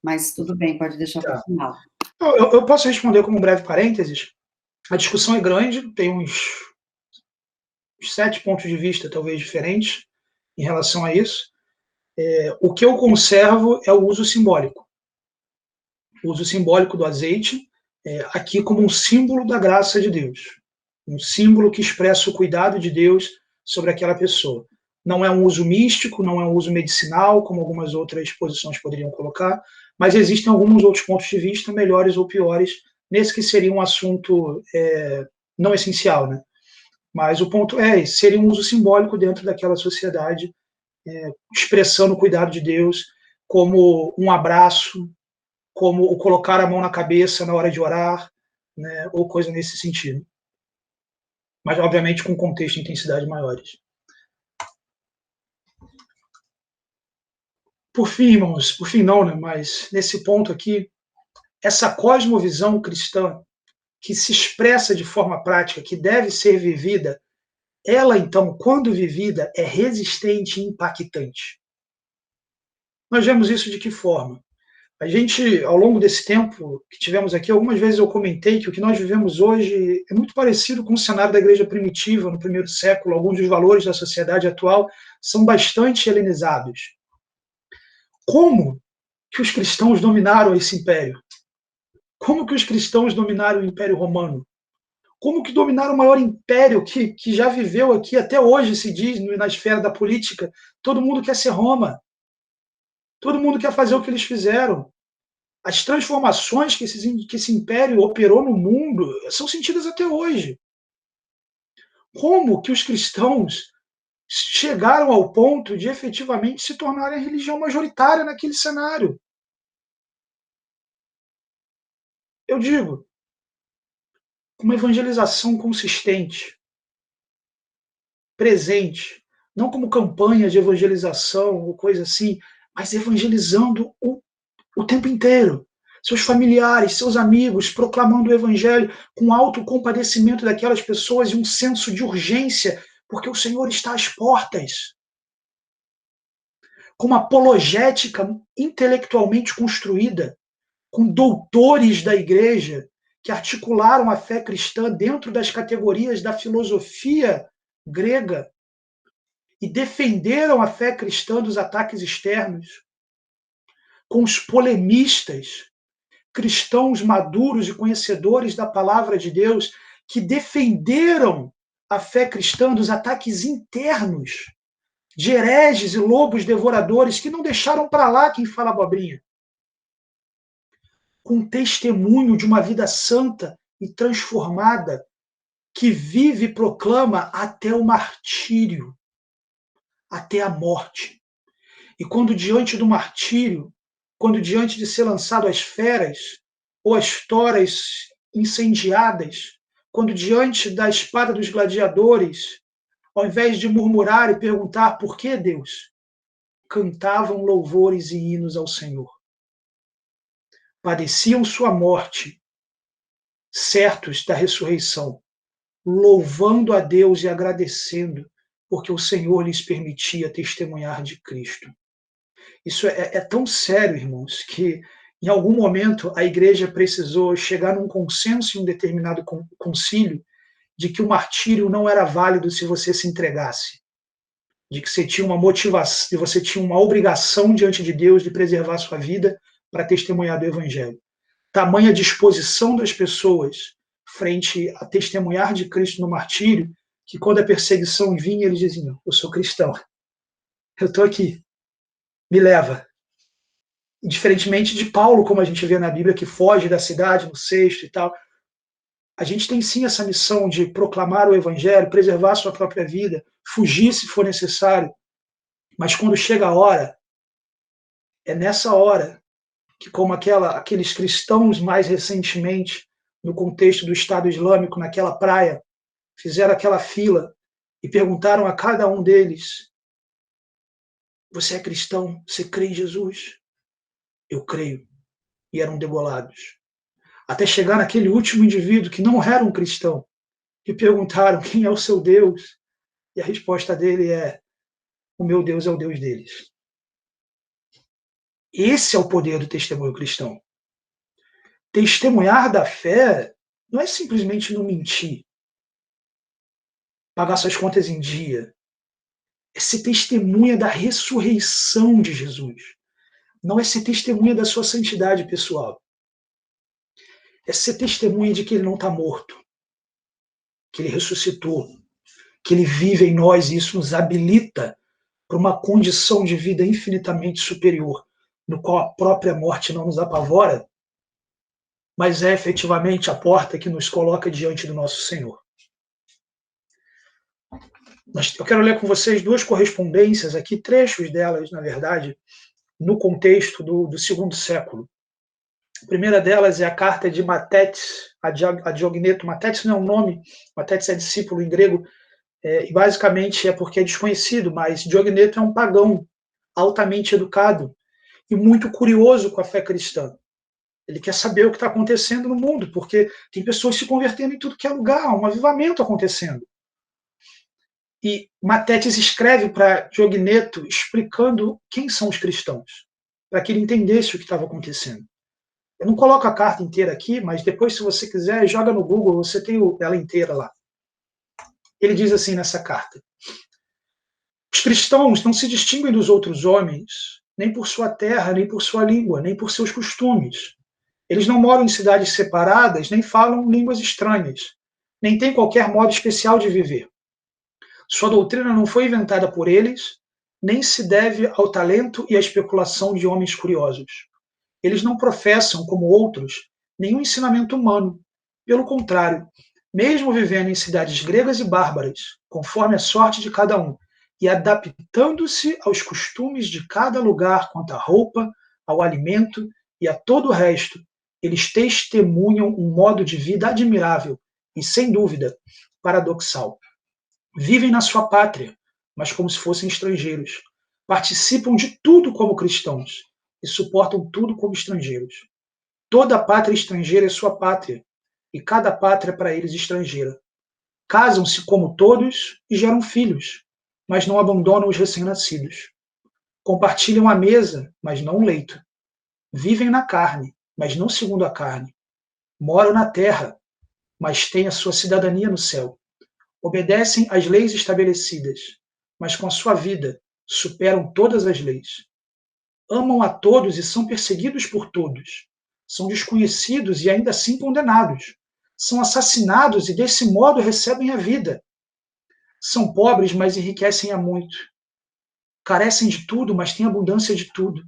mas tudo bem, pode deixar para o Tá. final. Eu posso responder como um breve parênteses. A discussão é grande, tem uns 7 pontos de vista, talvez, diferentes em relação a isso. O que eu conservo é o uso simbólico. O uso simbólico do azeite, aqui como um símbolo da graça de Deus. Um símbolo que expressa o cuidado de Deus sobre aquela pessoa. Não é um uso místico, não é um uso medicinal, como algumas outras posições poderiam colocar, mas existem alguns outros pontos de vista, melhores ou piores, nesse que seria um assunto não essencial, né? Mas o ponto seria um uso simbólico dentro daquela sociedade, expressando o cuidado de Deus, como um abraço, como o colocar a mão na cabeça na hora de orar, né, ou coisa nesse sentido. Mas, obviamente, com contexto e intensidade maiores. Por fim, irmãos, por fim não, né, mas nesse ponto aqui, essa cosmovisão cristã que se expressa de forma prática, que deve ser vivida, ela, então, quando vivida, é resistente e impactante. Nós vemos isso de que forma? A gente, ao longo desse tempo que tivemos aqui, algumas vezes eu comentei que o que nós vivemos hoje é muito parecido com o cenário da igreja primitiva, no primeiro século. Alguns dos valores da sociedade atual são bastante helenizados. Como que os cristãos dominaram esse império? Como que os cristãos dominaram o Império Romano? Como que dominaram o maior império que já viveu aqui, até hoje se diz, na esfera da política? Todo mundo quer ser Roma. Todo mundo quer fazer o que eles fizeram. As transformações que esse império operou no mundo são sentidas até hoje. Como que os cristãos chegaram ao ponto de efetivamente se tornarem a religião majoritária naquele cenário? Eu digo, uma evangelização consistente, presente, não como campanha de evangelização ou coisa assim, mas evangelizando o tempo inteiro. Seus familiares, seus amigos, proclamando o evangelho com alto compadecimento daquelas pessoas e um senso de urgência, porque o Senhor está às portas. Com uma apologética intelectualmente construída, com doutores da igreja que articularam a fé cristã dentro das categorias da filosofia grega e defenderam a fé cristã dos ataques externos, com os polemistas, cristãos maduros e conhecedores da palavra de Deus, que defenderam a fé cristã dos ataques internos, de hereges e lobos devoradores que não deixaram para lá quem fala abobrinha. Com testemunho de uma vida santa e transformada, que vive e proclama até o martírio, até a morte. E quando diante do martírio, quando diante de ser lançado às feras, ou às toras incendiadas, quando diante da espada dos gladiadores, ao invés de murmurar e perguntar por que Deus, cantavam louvores e hinos ao Senhor. Padeciam sua morte, certos da ressurreição, louvando a Deus e agradecendo, porque o Senhor lhes permitia testemunhar de Cristo. Isso é tão sério, irmãos, que em algum momento a igreja precisou chegar num consenso em um determinado concílio de que o martírio não era válido se você se entregasse, de que você tinha uma motivação, de você tinha uma obrigação diante de Deus de preservar sua vida para testemunhar do evangelho. Tamanha disposição das pessoas frente a testemunhar de Cristo no martírio, que quando a perseguição vinha, eles diziam: eu sou cristão, eu estou aqui, me leva. Diferentemente de Paulo, como a gente vê na Bíblia, que foge da cidade no sexto e tal, a gente tem sim essa missão de proclamar o evangelho, preservar sua própria vida, fugir se for necessário, mas quando chega a hora, é nessa hora que, como aqueles cristãos mais recentemente, no contexto do Estado Islâmico, naquela praia, fizeram aquela fila e perguntaram a cada um deles: Você é cristão? Você crê em Jesus? Eu creio. E eram degolados. Até chegar naquele último indivíduo que não era um cristão, que perguntaram quem é o seu Deus, e a resposta dele é: o meu Deus é o Deus deles. Esse é o poder do testemunho cristão. Testemunhar da fé não é simplesmente não mentir, pagar suas contas em dia. É ser testemunha da ressurreição de Jesus. Não é ser testemunha da sua santidade pessoal. É ser testemunha de que ele não está morto, que ele ressuscitou, que ele vive em nós, e isso nos habilita para uma condição de vida infinitamente superior, no qual a própria morte não nos apavora, mas é efetivamente a porta que nos coloca diante do nosso Senhor. Eu quero ler com vocês duas correspondências aqui, trechos delas, na verdade, no contexto do segundo século. A primeira delas é a carta de Matetes a Diogneto. Matetes não é um nome, Matetes é discípulo em grego, e basicamente é porque é desconhecido, mas Diogneto é um pagão altamente educado e muito curioso com a fé cristã. Ele quer saber o que está acontecendo no mundo, porque tem pessoas se convertendo em tudo que é lugar, um avivamento acontecendo. E Matetes escreve para Diogneto explicando quem são os cristãos, para que ele entendesse o que estava acontecendo. Eu não coloco a carta inteira aqui, mas depois, se você quiser, joga no Google, você tem ela inteira lá. Ele diz assim nessa carta: os cristãos não se distinguem dos outros homens, nem por sua terra, nem por sua língua, nem por seus costumes. Eles não moram em cidades separadas, nem falam línguas estranhas, nem têm qualquer modo especial de viver. Sua doutrina não foi inventada por eles, nem se deve ao talento e à especulação de homens curiosos. Eles não professam, como outros, nenhum ensinamento humano. Pelo contrário, mesmo vivendo em cidades gregas e bárbaras, conforme a sorte de cada um, e adaptando-se aos costumes de cada lugar quanto à roupa, ao alimento e a todo o resto, eles testemunham um modo de vida admirável e, sem dúvida, paradoxal. Vivem na sua pátria, mas como se fossem estrangeiros. Participam de tudo como cristãos e suportam tudo como estrangeiros. Toda pátria estrangeira é sua pátria, e cada pátria para eles estrangeira. Casam-se como todos e geram filhos, mas não abandonam os recém-nascidos. Compartilham a mesa, mas não o leito. Vivem na carne, mas não segundo a carne. Moram na terra, mas têm a sua cidadania no céu. Obedecem às leis estabelecidas, mas com a sua vida superam todas as leis. Amam a todos e são perseguidos por todos. São desconhecidos e ainda assim condenados. São assassinados e desse modo recebem a vida. São pobres, mas enriquecem a muito. Carecem de tudo, mas têm abundância de tudo.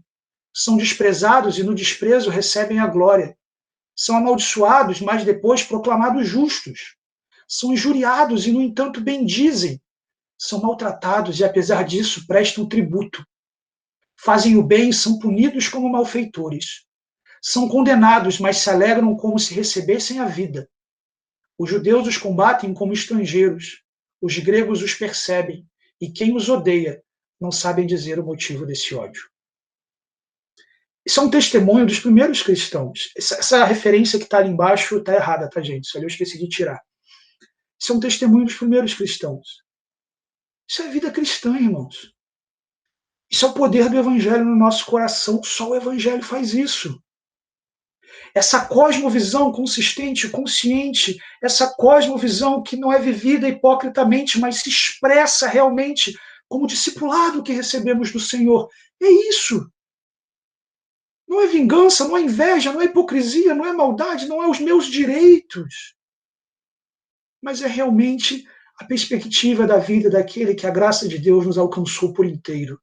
São desprezados e no desprezo recebem a glória. São amaldiçoados, mas depois proclamados justos. São injuriados e, no entanto, bendizem. São maltratados e, apesar disso, prestam tributo. Fazem o bem e são punidos como malfeitores. São condenados, mas se alegram como se recebessem a vida. Os judeus os combatem como estrangeiros. Os gregos os percebem. E quem os odeia não sabe dizer o motivo desse ódio. Isso é um testemunho dos primeiros cristãos. Essa referência que está ali embaixo está errada, tá, gente? Isso ali eu esqueci de tirar. Isso é um testemunho dos primeiros cristãos. Isso é vida cristã, irmãos. Isso é o poder do evangelho no nosso coração. Só o evangelho faz isso. Essa cosmovisão consistente, consciente, essa cosmovisão que não é vivida hipocritamente, mas se expressa realmente como discipulado que recebemos do Senhor. É isso. Não é vingança, não é inveja, não é hipocrisia, não é maldade, não é os meus direitos. Mas é realmente a perspectiva da vida daquele que a graça de Deus nos alcançou por inteiro,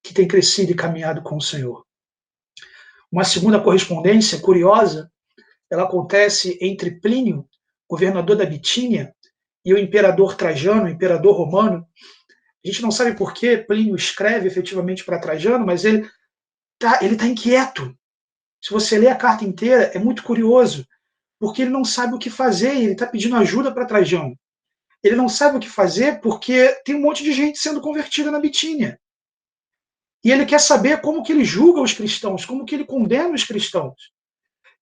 que tem crescido e caminhado com o Senhor. Uma segunda correspondência curiosa, ela acontece entre Plínio, governador da Bitínia, e o imperador Trajano, o imperador romano. A gente não sabe por que Plínio escreve efetivamente para Trajano, mas ele está inquieto. Se você ler a carta inteira, é muito curioso, porque ele não sabe o que fazer, ele está pedindo ajuda para Trajano. Ele não sabe o que fazer porque tem um monte de gente sendo convertida na Bitínia. E ele quer saber como que ele julga os cristãos, como que ele condena os cristãos.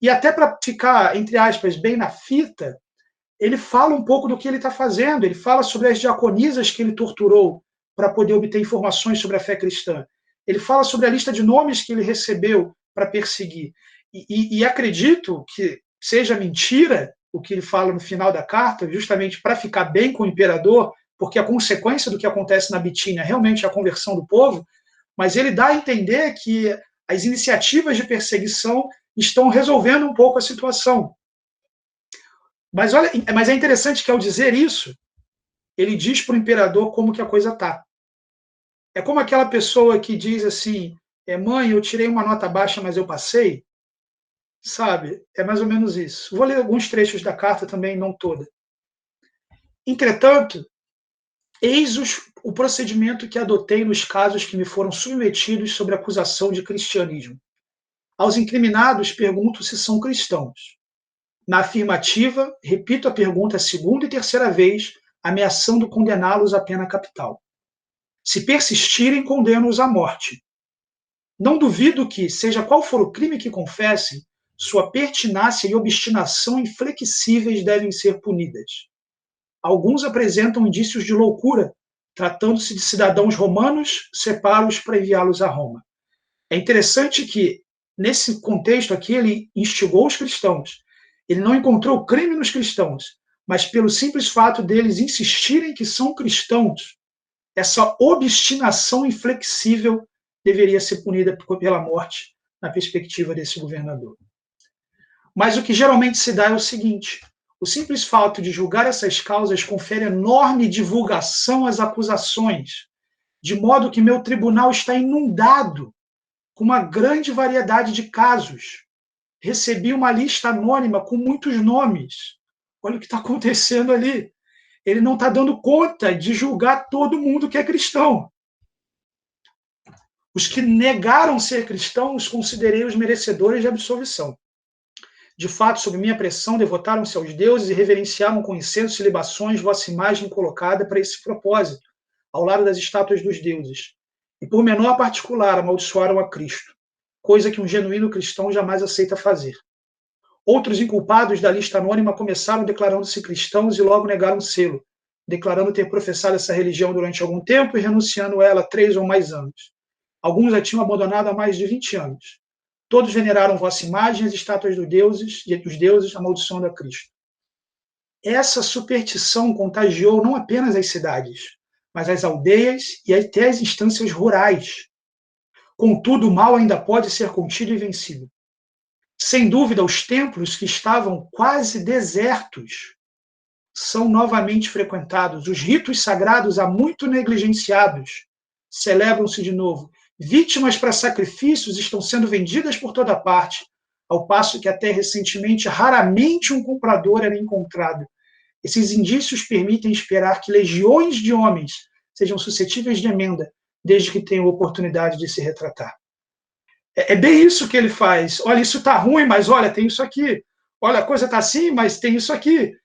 E até para ficar, entre aspas, bem na fita, ele fala um pouco do que ele está fazendo. Ele fala sobre as diaconisas que ele torturou para poder obter informações sobre a fé cristã. Ele fala sobre a lista de nomes que ele recebeu para perseguir. E acredito que seja mentira o que ele fala no final da carta, justamente para ficar bem com o imperador, porque a consequência do que acontece na Bitínia realmente é a conversão do povo, mas ele dá a entender que as iniciativas de perseguição estão resolvendo um pouco a situação. Mas é interessante que ao dizer isso, ele diz para o imperador como que a coisa está. É como aquela pessoa que diz assim, mãe, eu tirei uma nota baixa, mas eu passei. Sabe? É mais ou menos isso. Vou ler alguns trechos da carta também, não toda. Entretanto, eis o procedimento que adotei nos casos que me foram submetidos sobre acusação de cristianismo. Aos incriminados, pergunto se são cristãos. Na afirmativa, repito a pergunta segunda e terceira vez, ameaçando condená-los à pena capital. Se persistirem, condeno-os à morte. Não duvido que, seja qual for o crime que confessem, sua pertinácia e obstinação inflexíveis devem ser punidas. Alguns apresentam indícios de loucura, tratando-se de cidadãos romanos, separo-os para enviá-los a Roma. É interessante que, nesse contexto aqui, ele instigou os cristãos. Ele não encontrou crime nos cristãos, mas pelo simples fato deles insistirem que são cristãos, essa obstinação inflexível deveria ser punida pela morte, na perspectiva desse governador. Mas o que geralmente se dá é o seguinte: o simples fato de julgar essas causas confere enorme divulgação às acusações, de modo que meu tribunal está inundado com uma grande variedade de casos. Recebi uma lista anônima com muitos nomes. Olha o que está acontecendo ali. Ele não está dando conta de julgar todo mundo que é cristão. Os que negaram ser cristãos, considerei os merecedores de absolvição. De fato, sob minha pressão, devotaram-se aos deuses e reverenciaram com incensos e libações vossa imagem colocada para esse propósito, ao lado das estátuas dos deuses. E por menor particular, amaldiçoaram a Cristo, coisa que um genuíno cristão jamais aceita fazer. Outros inculpados da lista anônima começaram declarando-se cristãos e logo negaram sê-lo, declarando ter professado essa religião durante algum tempo e renunciando a ela 3 ou mais anos. Alguns a tinham abandonado há mais de 20 anos. Todos veneraram vossa imagem e as estátuas dos deuses, amaldiçoando a Cristo. Essa superstição contagiou não apenas as cidades, mas as aldeias e até as instâncias rurais. Contudo, o mal ainda pode ser contido e vencido. Sem dúvida, os templos que estavam quase desertos são novamente frequentados. Os ritos sagrados há muito negligenciados celebram-se de novo. Vítimas para sacrifícios estão sendo vendidas por toda parte, ao passo que até recentemente raramente um comprador era encontrado. Esses indícios permitem esperar que legiões de homens sejam suscetíveis de emenda, desde que tenham oportunidade de se retratar. É bem isso que ele faz. Olha, isso está ruim, mas olha, tem isso aqui. Olha, a coisa está assim, mas tem isso aqui.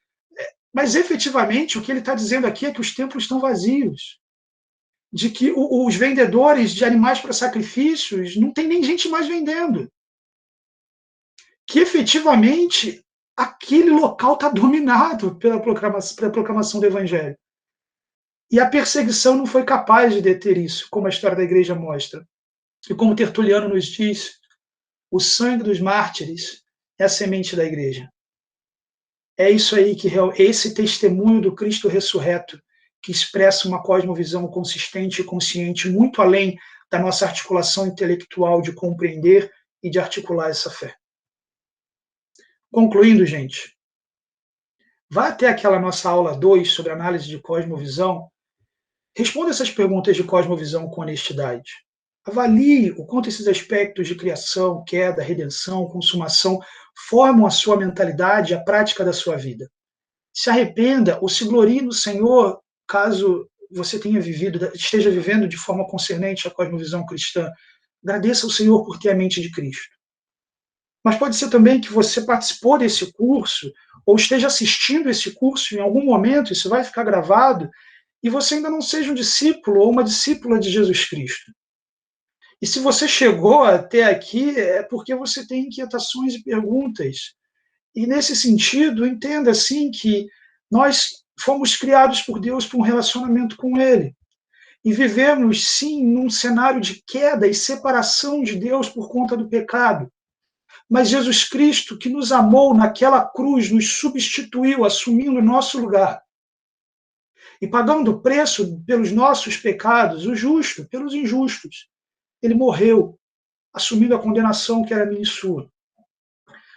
Mas, efetivamente, o que ele está dizendo aqui é que os templos estão vazios, de que os vendedores de animais para sacrifícios não tem nem gente mais vendendo, que, efetivamente, aquele local está dominado pela proclamação do Evangelho. E a perseguição não foi capaz de deter isso, como a história da igreja mostra. E como Tertuliano nos diz, o sangue dos mártires é a semente da igreja. É isso aí que é esse testemunho do Cristo ressurreto que expressa uma cosmovisão consistente e consciente muito além da nossa articulação intelectual de compreender e de articular essa fé. Concluindo, gente, vá até aquela nossa aula 2 sobre análise de cosmovisão, responda essas perguntas de cosmovisão com honestidade. Avalie o quanto esses aspectos de criação, queda, redenção, consumação formam a sua mentalidade e a prática da sua vida. Se arrependa ou se glorie no Senhor, caso você esteja vivendo de forma concernente à cosmovisão cristã. Agradeça ao Senhor por ter a mente de Cristo. Mas pode ser também que você participou desse curso ou esteja assistindo esse curso em algum momento, isso vai ficar gravado, e você ainda não seja um discípulo ou uma discípula de Jesus Cristo. E se você chegou até aqui, é porque você tem inquietações e perguntas. E nesse sentido, entenda assim que nós fomos criados por Deus para um relacionamento com Ele. E vivemos, sim, num cenário de queda e separação de Deus por conta do pecado. Mas Jesus Cristo, que nos amou naquela cruz, nos substituiu, assumindo o nosso lugar. E pagando o preço pelos nossos pecados, o justo pelos injustos. Ele morreu, assumindo a condenação que era minha e sua.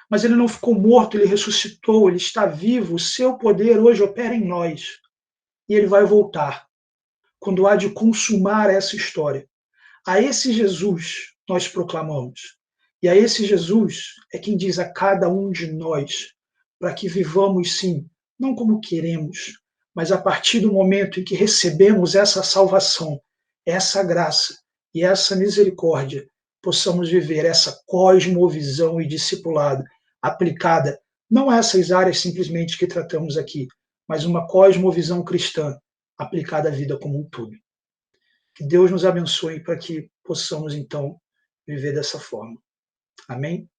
Mas ele não ficou morto, ele ressuscitou, ele está vivo, o seu poder hoje opera em nós. E ele vai voltar, quando há de consumar essa história. A esse Jesus nós proclamamos. E a esse Jesus é quem diz a cada um de nós, para que vivamos, sim, não como queremos, mas a partir do momento em que recebemos essa salvação, essa graça e essa misericórdia, possamos viver essa cosmovisão e discipulado aplicada, não a essas áreas simplesmente que tratamos aqui, mas uma cosmovisão cristã aplicada à vida como um todo. Que Deus nos abençoe para que possamos, então, viver dessa forma. Amém?